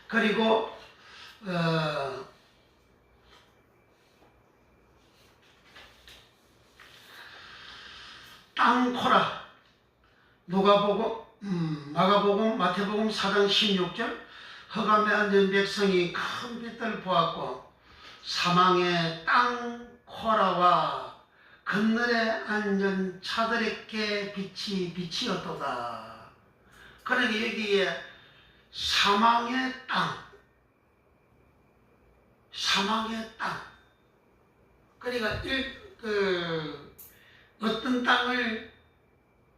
그리고 땅코라, 마가복음, 마태복음 4장 16절, 흑암에 앉은 백성이 큰 빛을 보았고 사망의 땅코라와 그늘에 앉은 자들에게 빛이 비치었도다. 그러니까 여기에 사망의 땅, 그러니까 어떤 땅을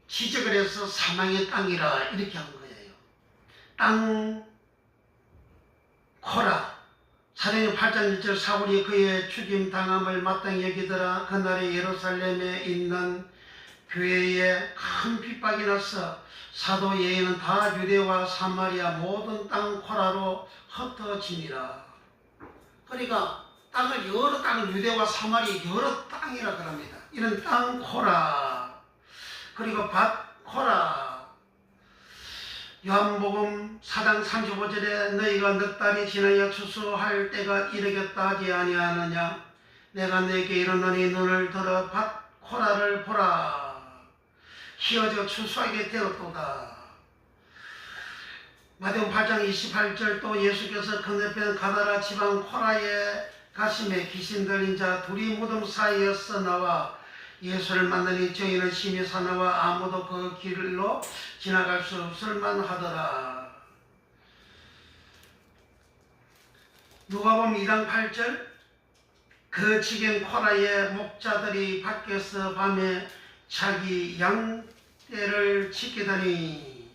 지적을 해서 사망의 땅이라 이렇게 한 거예요. 땅 코라. 사도행전 8장 1절 사울이 그의 죽임 당함을 마땅히 여기더라. 그날에 예루살렘에 있는 교회에 큰 핍박이 나서 사도 예인은 다 유대와 사마리아 모든 땅 코라로 흩어지니라. 그러니까 여러 땅을 유대와 사마리아 여러 땅이라 그럽니다. 이런 땅 코라, 그리고 밭 코라. 요한복음 4장 35절에 너희가 넉 달이 지나야 추수할 때가 이르겠다 하지 아니하느냐. 내가 내게 이르노니 눈을 들어 밭 코라를 보라. 희어져 추수하게 되었도다. 마태복음 8장 28절 또 예수께서 건너편 가다라 지방 코라에 가심에 귀신 들린 자 둘이 무덤 사이에서 나와 예수를 만나니 저희는 심히 사나워 아무도 그 길로 지나갈 수 없을 만하더라. 누가복음 2장 8절 그 지경 코라의 목자들이 밖에서 밤에 자기 양떼를 지키더니.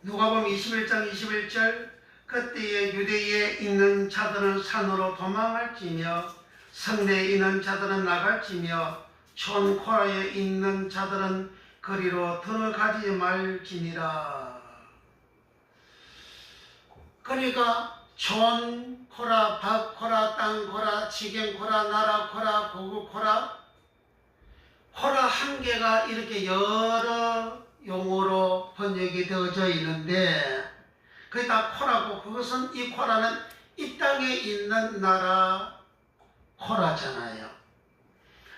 누가복음 21장 21절 그때에 유대에 있는 자들은 산으로 도망할지며 성내에 있는 자들은 나갈지며 촌 코라에 있는 자들은 거리로 들어가지 말지니라. 그러니까 촌 코라, 밭 코라, 땅 코라, 지경 코라, 나라 코라, 고국 코라, 코라 한 개가 이렇게 여러 용어로 번역이 되어져 있는데, 그게 다 코라고, 그것은 이 코라는 이 땅에 있는 나라 코라잖아요.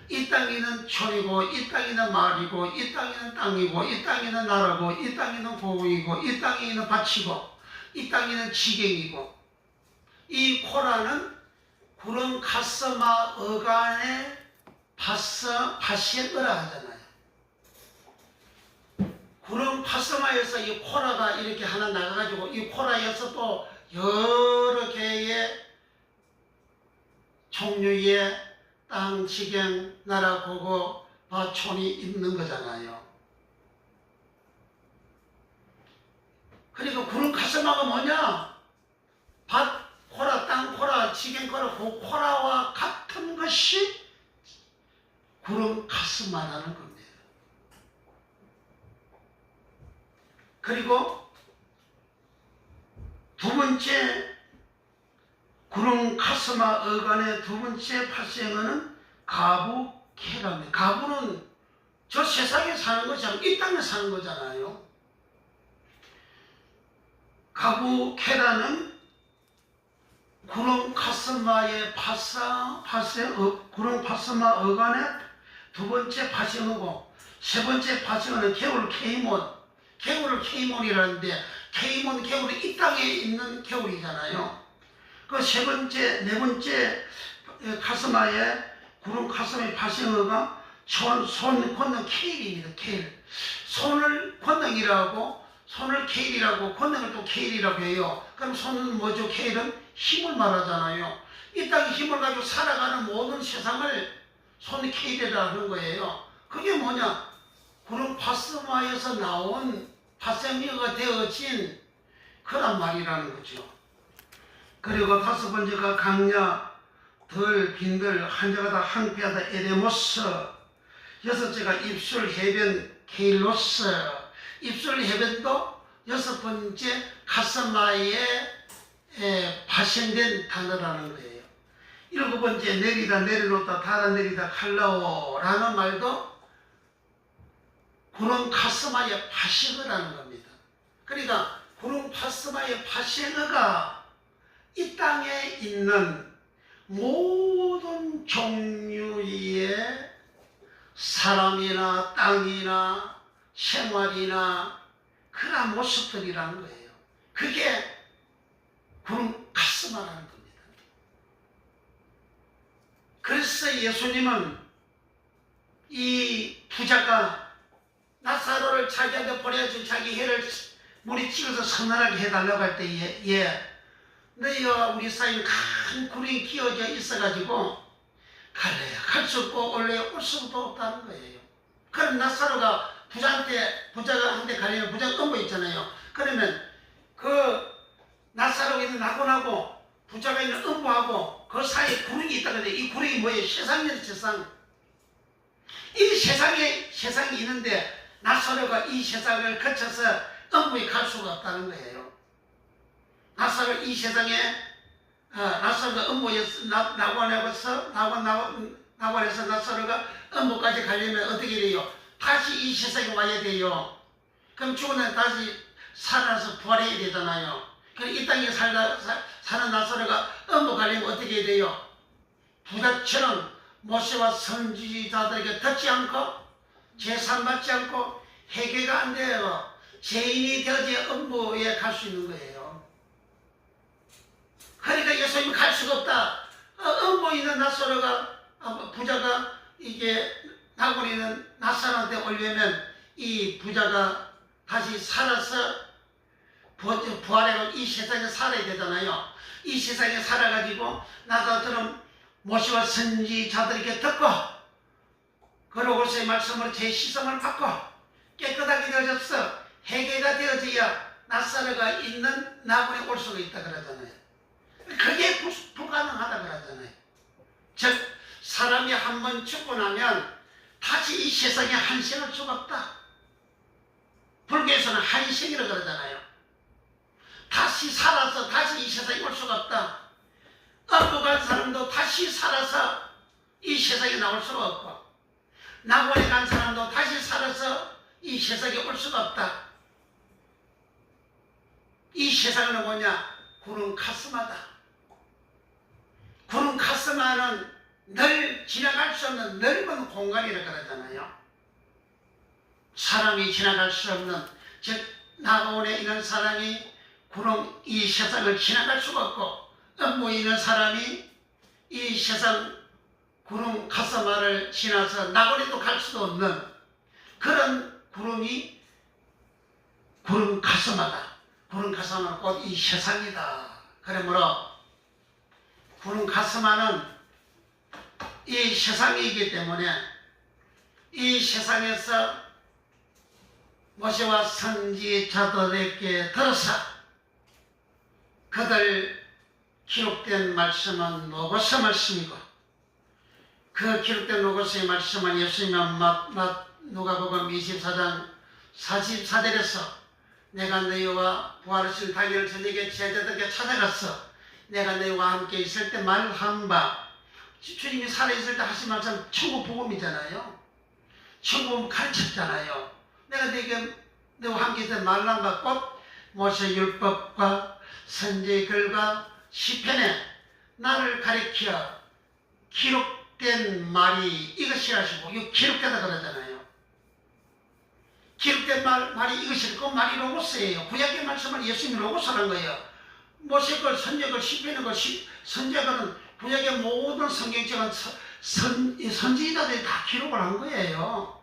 이 땅에는 촌이고, 이 땅에는 마을이고, 이 땅에는 땅이고, 이 땅에는 나라고, 이 땅에는 고국이고, 이 땅에는 밭이고, 이 땅에는 지경이고, 이 코라는 구름 가스마 어간에 밭이 으라 하잖아요. 파스마에서 이 코라가 이렇게 하나 나가가지고 이 코라에서 또 여러 개의 종류의 땅, 지경, 나라, 고고, 촌이 있는 거잖아요. 그러니까 구름 카스마가 뭐냐? 밭 코라, 땅 코라, 지경 코라, 그 코라와 같은 것이 구름 카스마라는 겁니다. 그리고 두 번째 구름 카스마 어간의 두 번째 파생어는 가부케라입니다. 가부는 저 세상에 사는 것이 아니고 이 땅에 사는 거잖아요. 가부케라는 구름 카스마의 구름 카스마 어간의 두 번째 파생어고, 세 번째 파생어는 개울 케이몬. 개울을 케이몬이라는데 케이몬 개울이 이 땅에 있는 개울이잖아요. 그 세 번째, 네 번째 카스마의 구름 카스마의 파생어가 손 권능 케일입니다. 케일. 손을 권능이라고, 손을 케일이라고, 권능을 또 케일이라고 해요. 그럼 손은 뭐죠? 케일은 힘을 말하잖아요. 이 땅에 힘을 가지고 살아가는 모든 세상을 손 케일이라 하는 거예요. 그게 뭐냐? 구름 파스마에서 나온 파생어가 되어진 그런 말이라는 거죠. 그리고 다섯 번째가 강야, 덜, 빈들, 한자가 다 항피하다, 에데모스. 여섯째가 입술, 해변, 케일로스. 입술, 해변도 여섯 번째 카스마에 파생된 단어라는 거예요. 일곱 번째 내리다, 내려놓다, 달아내리다, 칼라오라는 말도 구름 카스마의 파생어라는 겁니다. 그러니까 구름 카스마의 파생어가 이 땅에 있는 모든 종류의 사람이나 땅이나 생활이나 그런 모습들이라는 거예요. 그게 구름 카스마라는 겁니다. 그래서 예수님은 이 부자가 나사로를 자기한테 보내준 자기 혀를 물이 찍어서 선언하게 해달라고 할 때에 너희와 우리 사이에 큰 구름이 끼어져 있어가지고 갈래야 갈 수 없고 올래야 올 수도 없다는 거예요. 그럼 나사로가 부자가 한테 가려면 부자가 엄마 있잖아요. 그러면 그 나사로가 있는 낙원하고 부자가 있는 음부하고 그 사이에 구름이 있다고 해요. 이 구름이 뭐예요? 세상이에요, 세상. 이 세상이 있는데 나사로가 이 세상을 거쳐서 음부에 갈 수가 없다는 거예요. 나사로 이 세상에 나사로가 음부에서 낙원에서 나사로가 음부까지 가려면 어떻게 돼요? 다시 이 세상에 와야 돼요. 그럼 죽은 날 다시 살아서 부활해야 되잖아요. 그럼 이 땅에 사는 나사로가 음부 가려면 어떻게 돼요? 부자처럼 모세와 선지자들에게 듣지 않고 제산 받지 않고 회개가 안 돼요. 죄인이 되어야 음부에 갈 수 있는 거예요. 그러니까 예수님이 갈 수가 없다. 음부에 있는 나사로가 부자가 이게 낙원에 있는 나사로한테 오려면 이 부자가 다시 살아서 부활해서 이 세상에 살아야 되잖아요. 이 세상에 살아가지고 나사로처럼 모세와 선지자들에게 듣고 그러고서의 말씀으로 제 시성을 받고 깨끗하게 되어졌어. 회개가 되어져야 나사로가 있는 낙원에 올 수가 있다 그러잖아요. 그게 불가능하다 그러잖아요. 즉 사람이 한번 죽고 나면 다시 이 세상에 한생을 수가 없다. 불교에서는 한생이라고 그러잖아요. 다시 살아서 다시 이 세상에 올 수가 없다. 음부 간 사람도 다시 살아서 이 세상에 나올 수가 없고 낙원에 간 사람도 다시 살아서 이 세상에 올 수가 없다. 이 세상은 뭐냐? 구름 카스마다. 구름 카스마는 늘 지나갈 수 없는 넓은 공간이라고 그러잖아요. 사람이 지나갈 수 없는, 즉 낙원에 있는 사람이 구름 이 세상을 지나갈 수가 없고 음부에 있는 사람이 이 세상 구름 카스마를 지나서 낙원에도 갈 수도 없는 그런 구름이 구름 가슴하다. 구름 가슴하는 곧 이 세상이다. 그러므로 구름 가슴하는 이 세상이기 때문에 이 세상에서 모세와 선지자들에게 들어서 그들 기록된 말씀은 로고스 말씀이고 그 기록된 로고스의 말씀은 예수님은 누가복음 24장 44절에서 내가 너희와 부활하신 당일 저녁에 제자들에게 찾아가서 내가 너희와 함께 있을 때 말한 바 주님이 살아있을 때 하신 말씀 천국 복음이잖아요. 천국 복음 가르쳤잖아요. 내가 너희와 함께 있을 때 말한 바 곧 모세 율법과 선지의 글과 시편에 나를 가리켜 기록된 말이 이것이라 하시고 이거 기록되다 그러잖아요. 기록된 말이 이것이라 그 말이 로고스예요. 구약의 말씀을 예수님이 로고스라는 거예요. 모세 걸, 선지 걸, 시편의 걸, 선지자들은 구약의 모든 성경책은 선지자들이 다 기록을 한 거예요.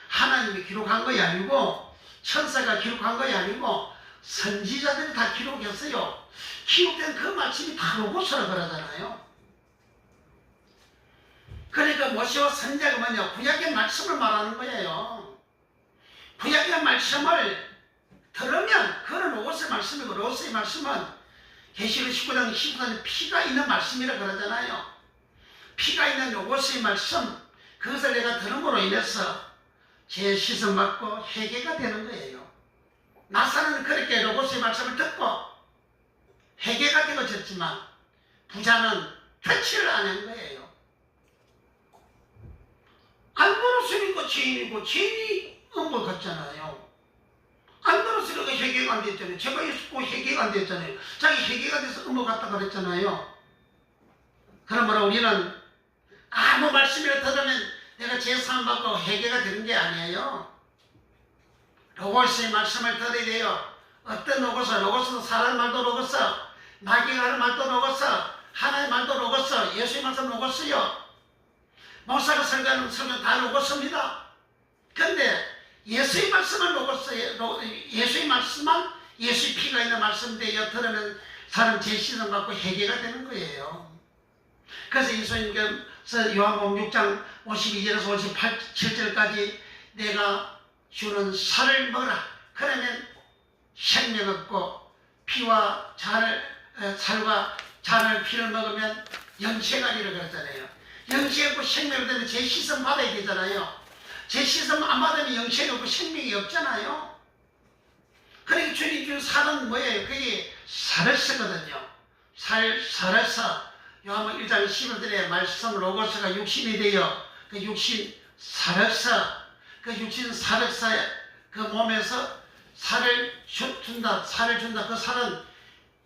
하나님이 기록한 것이 아니고 천사가 기록한 것이 아니고 선지자들이 다 기록했어요. 기록된 그 말씀이 다 로고스라 그러잖아요. 그러니까 모세와 선지자가 뭐냐? 구약의 말씀을 말하는 거예요. 구약의 말씀을 들으면 그건 로고스의 말씀이고 로고스의 말씀은 계시록 19장 19절에 피가 있는 말씀이라 그러잖아요. 피가 있는 로고스의 말씀 그것을 내가 들음으로 인해서 제 시선 받고 회개가 되는 거예요. 나사는 그렇게 로고스의 말씀을 듣고 회개가 되어졌지만 부자는 퇴치를 안 한 거예요. 안 들었으니까 죄인이고 죄인이 음을 갔잖아요. 안 들었으니까 회개가 안 됐잖아요. 제가 있고 회개가 안 됐잖아요. 자기 회개가 돼서 음을 갔다 그랬잖아요. 그러므로 우리는 아무 말씀이라 들으면 내가 제사함 받고 회개가 되는 게 아니에요. 로고스의 말씀을 들어야 돼요. 어떤 로고스는 사람 말도 로고스, 마귀가 하는 말도 로고스, 하나의 말도 로고스, 예수의 말씀 로고스요. 목사가 설교하는 설교는 다 로고스입니다. 그런데 예수의 말씀은 로고스예요. 예수의 말씀만 예수의 피가 있는 말씀인데 들으면 사람 제시선 받고 회개가 되는 거예요. 그래서 예수님께서 요한복음 6장 52절에서 57절까지 내가 주는 살을 먹으라. 그러면 생명 얻고 피와 살과 잔을 피를 먹으면 영생하리라 그랬잖아요. 영생 없고 생명을 되면 제 시선 받아야 되잖아요. 제 시선 안 받으면 영생이 없고 생명이 없잖아요. 그러니까 주님 준 살은 뭐예요? 그게 살을 쓰거든요. 살을 써. 요한복음 1장 11절에 말씀 로고스가 육신이 되어 그 육신 살을 써. 그 육신 살을 써. 그 몸에서 살을 준다. 그 살은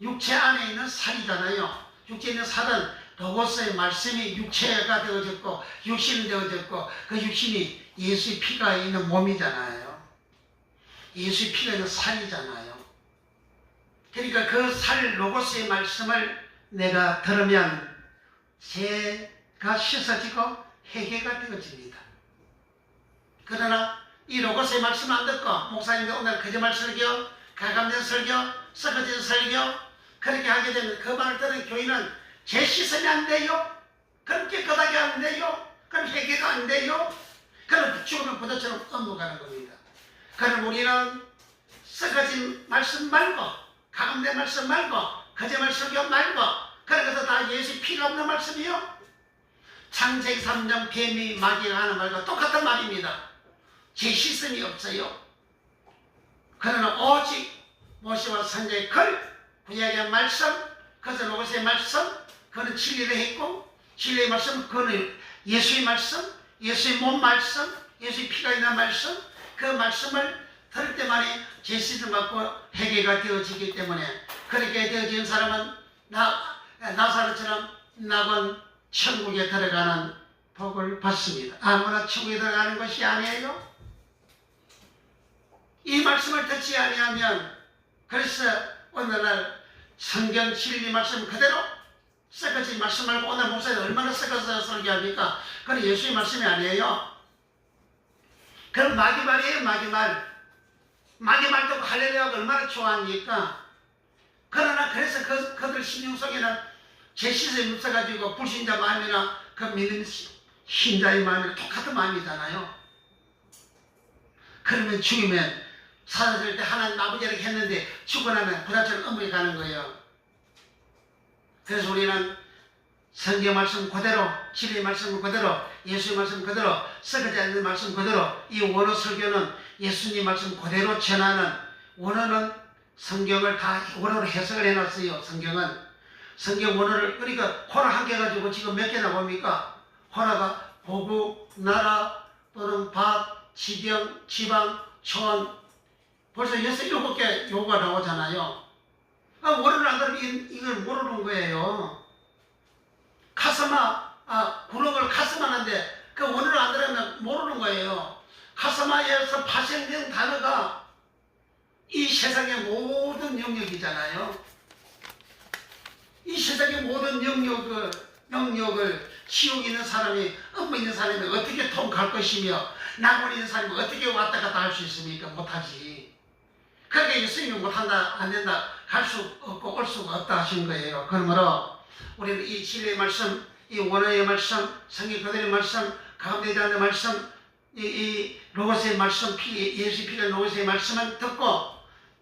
육체 안에 있는 살이잖아요. 육체에 있는 살은 로고스의 말씀이 육체가 되어졌고 육신이 되어졌고 그 육신이 예수의 피가 있는 몸이잖아요. 예수의 피가 있는 살이잖아요. 그러니까 그 살 로고스의 말씀을 내가 들으면 죄가 씻어지고 회개가 되어집니다. 그러나 이 로고스의 말씀을 안 듣고 목사님이 오늘 거짓말 설교, 가감된 설교, 썩어진 설교 그렇게 하게 되면 그 말을 들은 교인은 죄 씻으면 안 돼요. 그럼 깨끗하게 안 돼요. 그럼 회개가 안 돼요. 그럼 죽으면 부처처럼 넘어가는 겁니다. 그럼 우리는 썩어진 말씀 말고 가감된 말씀 말고 거짓말 설교 말고 그래서 다 예수 피가 없는 말씀이요. 창세기 3장 뱀이 마귀가 하는 말과 똑같은 말입니다. 죄 씻음이 없어요. 그러나 오직 모세와 선지자의 글, 구약의 말씀, 그것은 로고스의 말씀, 그는 진리를 했고 진리의 말씀, 그는 예수의 말씀, 예수의 몸 말씀, 예수의 피가 있는 말씀, 그 말씀을 들을 때만에 죄 씻음 받고 회개가 되어지기 때문에 그렇게 되어진 사람은 나사로처럼 낙원 천국에 들어가는 복을 받습니다. 아무나 천국에 들어가는 것이 아니에요. 이 말씀을 듣지 아니하면 그래서 오늘날 성경 진리 말씀 그대로 썩어진 말씀 말고 오늘 목사님 얼마나 썩어서 설교합니까? 그건 예수의 말씀이 아니에요. 그럼 마귀 말이에요. 마귀 말. 마귀 말도 할렐루야가 얼마나 좋아합니까? 그러나 그래서 그들 심령 속에는 제시선이 없어가지고 불신자 마음이나 그 믿는 신자의 마음이나 똑같은 마음이잖아요. 그러면 죽으면 사라질 때 하나님 아버지를 했는데 죽고 나면 부자처럼 엄물에 가는 거예요. 그래서 우리는 성경 말씀 그대로, 진리의 말씀 그대로, 예수의 말씀 그대로, 썩어지 않는 말씀 그대로, 이 원어 설교는 예수님 말씀 그대로 전하는, 원어는 성경을 다 원어로 해석을 해놨어요. 성경 원어를, 그러니까 호라 한 개 가지고 지금 몇 개나 봅니까? 호라가 보국, 나라, 또는 밭, 지경, 지방, 촌, 벌써 6, 7개 요구가 나오잖아요. 원어를 안 들으면 이걸 모르는 거예요. 카스마, 구름을 카스마인데 그 원어를 안 들으면 모르는 거예요. 카스마에서 파생된 단어가 이 세상의 모든 영역이잖아요. 이 세상의 모든 영역을 지옥에 있는 사람이, 업무 있는 사람이 어떻게 통과할 것이며, 낙원 있는 사람이 어떻게 왔다 갔다 할 수 있습니까? 못하지. 그러니까 예수님이 못한다, 안 된다, 갈 수 없고 올 수가 없다 하신 거예요. 그러므로 우리는 이 진리의 말씀, 이 원어의 말씀, 성경 그대로의 말씀, 가운데 자는 말씀, 이 로고스의 말씀, 예수의 피가 로고스의 말씀을 듣고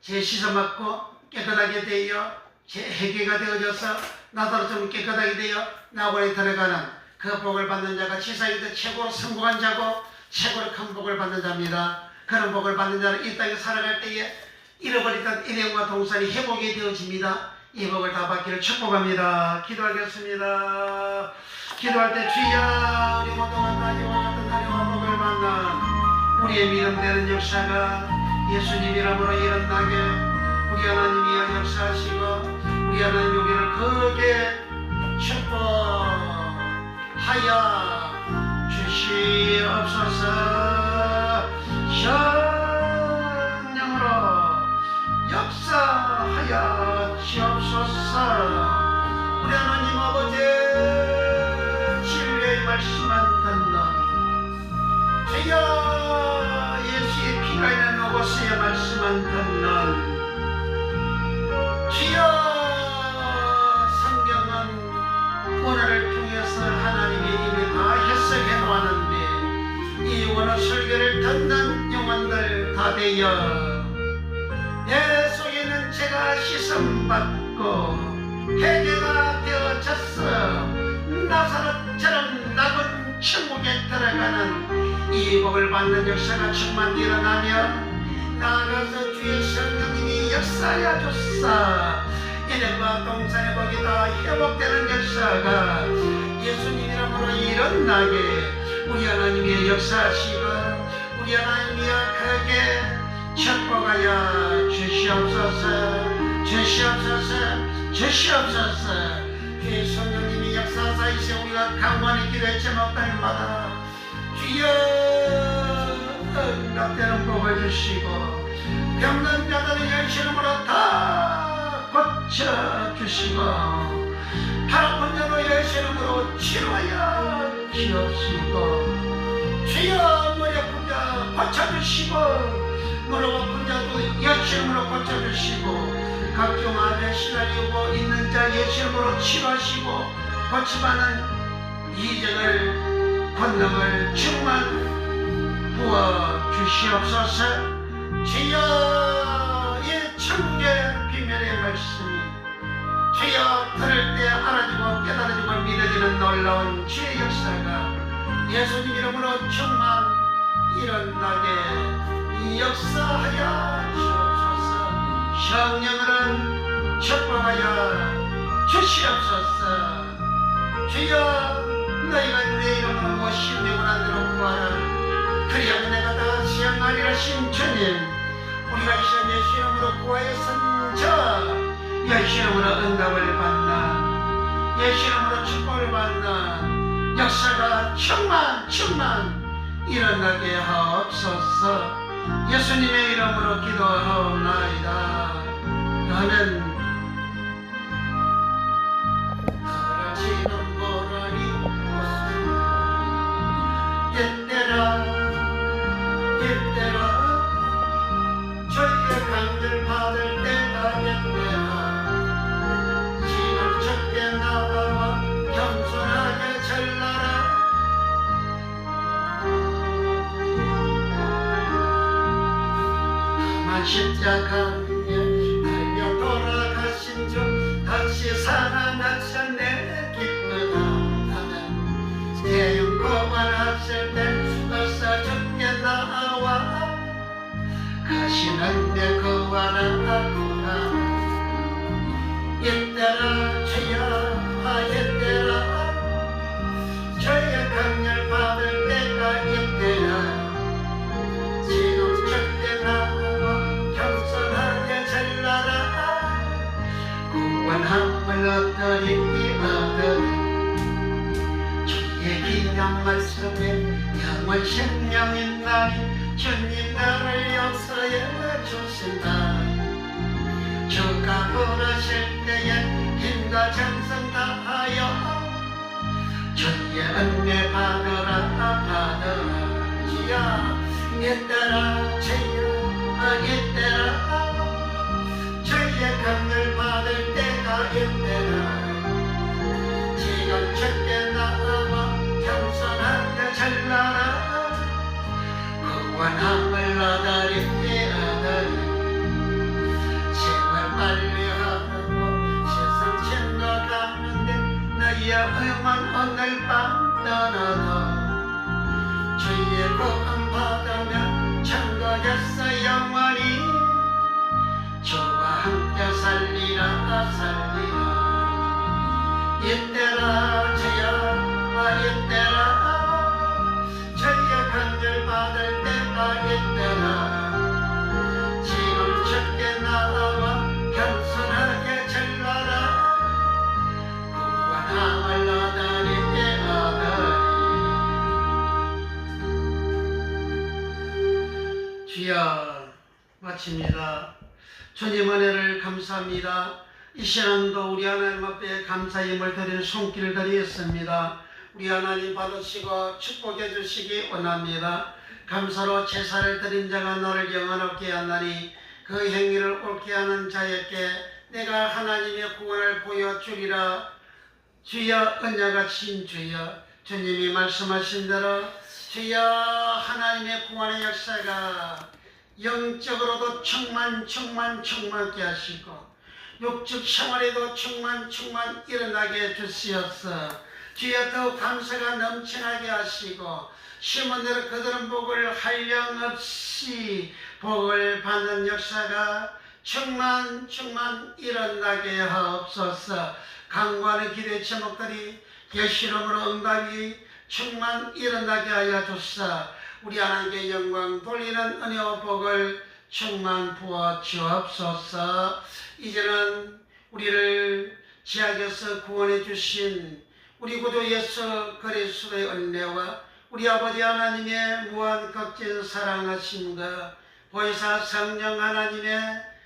씻어 맞고 깨끗하게 되어 회개가 되어져서 나더러 좀 깨끗하게 되어 낙원에 들어가는 그 복을 받는 자가 세상에서 최고로 성공한 자고 최고로 큰 복을 받는 자입니다. 그런 복을 받는 자는 이 땅에 살아갈 때에 잃어버렸던 일행과 동산이 회복이 되어집니다. 이 복을 다 받기를 축복합니다. 기도하겠습니다. 기도할 때 주여, 우리 모두가 다 이와 같은 날의 복을 받는 우리의 믿음되는 역사가 예수님 이름으로 일어나게 우리 하나님이 역사하시고 우리 하나님 우리를 크게 축복하여 주시옵소서. 성령으로 역사하여 주옵소서. 우리 하나님 아버지 진리의 말씀만 듣는 주여, 예수의 피가 있는 로고스의 말씀만 듣는 주여, 성경은 원어를 통해서 하나님이 이미 다 해석해 놓았는데 이 원어 설교를 듣는 영혼들 다 되어 내 속에 있는 죄가 씻음받고 회개가 되어졌어 나사로처럼 낙은 천국에 들어가는 이 복을 받는 역사가 충만 일어나며 나아가서 주의 성령님이 역사하여 줬사 이름과 동산의 복이 다 회복되는 역사가 예수님 이름으로 일어나게 우리 하나님의 역사하시고 우리 하나님이 크게 축복하여 주시옵소서. 주시옵소서. 주의 성령님이 역사하사 이제 우리가 강만히 기도했지 못할 마다 주여 응답되는 복을 주시고 병든 자들의 예수님으로 다 고쳐주시고 팔 아픈 자도 예수님으로 치료하여 주옵시고 주여 머리 아픈 자 고쳐주시고 무릎 아픈 자도 예수님으로 고쳐주시고 각종 암에 시달리고 있는 자 예수님으로 치료하시고 고침하는 이적을 권능을 충만 부어 주시옵소서. 주여 이 천국의 비밀의 말씀이 주여 들을 때 알아지고 깨달아지고 믿어지는 놀라운 주의 역사가 예수님 이름으로 충만 일어나게 역사하여 주옵소서. 성령으로 축복하여 주시옵소서. 주여 너희가 내 이름으로 심령을 안 들어 구하라. 그리하면 내가 다 시행하리라 하신 주님 우리가 이제 예수 이름으로 구하여 선저 예수 이름으로 응답을 받는 예수 이름으로 축복을 받는 역사가 충만 일어나게 하옵소서. 예수님의 이름으로 기도하옵나이다. 아멘. 때때라 저희 십자가에 달려 돌아가신 주 다시 살아나셨네 기쁘다 하면 재림 고발하실 때 어서 주께 나와 가시는데 구원하구나 이때라 주여 이때라 주의 강렬 받을 때가 이때라 지금 주께 나와 겸손하게 잘라라 구원함을 얻으리 주의 기념 말씀에 영원 생명인 나이 주님 나를 용서해 주신다 주가 부르실 때에 힘과 정성 다하여 주의 은혜 받으라 주여 이때라 주여 이때라 주의 강을 받을 때가 이때라 지금 주께 나와 겸손하게 잘라라 구원함을 얻으리 세월 빨리 하고 세상 챙겨가는데 나의 의만 오늘 밤 떠나도 주의 구원 받으면 천국에서 영원히 주와 함께 살리라 이때라 주여 이때라 주의 간절 받을 때가 이때라 지금 주께 나와 겸손하게 잘라라 구원함을 얻으리 주여 마칩니다. 주님 은혜를 감사합니다. 이 시간도 우리 하나님 앞에 감사의 힘을 드리는 손길을 드리겠습니다. 우리 하나님 받으시고 축복해 주시기 원합니다. 감사로 제사를 드린 자가 너를 영원하게 하나니 그 행위를 옳게 하는 자에게 내가 하나님의 구원을 보여주리라. 주여 은혜가신 주여 주님이 말씀하신 대로 주여 하나님의 구원의 역사가 영적으로도 충만케 하시고 육적 생활에도 충만 일어나게 해주시옵소서. 주여 더욱 감사가 넘쳐나게 하시고 심은 대로 그들은 복을 한량없이 복을 받는 역사가 충만 일어나게 하옵소서. 강구하는 기도의 제목들이 예시름으로 응답이 충만 일어나게 하여 주사 우리 하나님께 영광 돌리는 은혜와 복을 충만 부어 주옵소서. 이제는 우리를 지옥에서 구원해 주신 우리 구주 예수 그리스도의 은혜와 우리 아버지 하나님의 무한 값진 사랑하심과 보혜사 성령 하나님의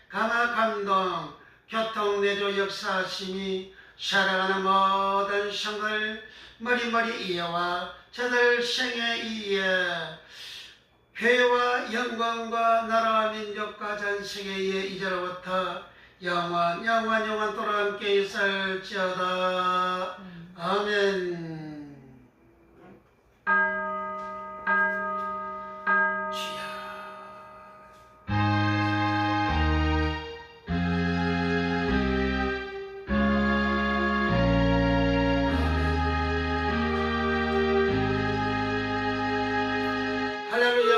감화 감동 교통내조 역사하심이 살아가는 모든 성을 머리머리 이어와 저들 생애 이에 회와 영광과 나라와 민족과 전 세계에 이제로부터 영원 또한 함께 있을지어다. 아멘. 할렐루야.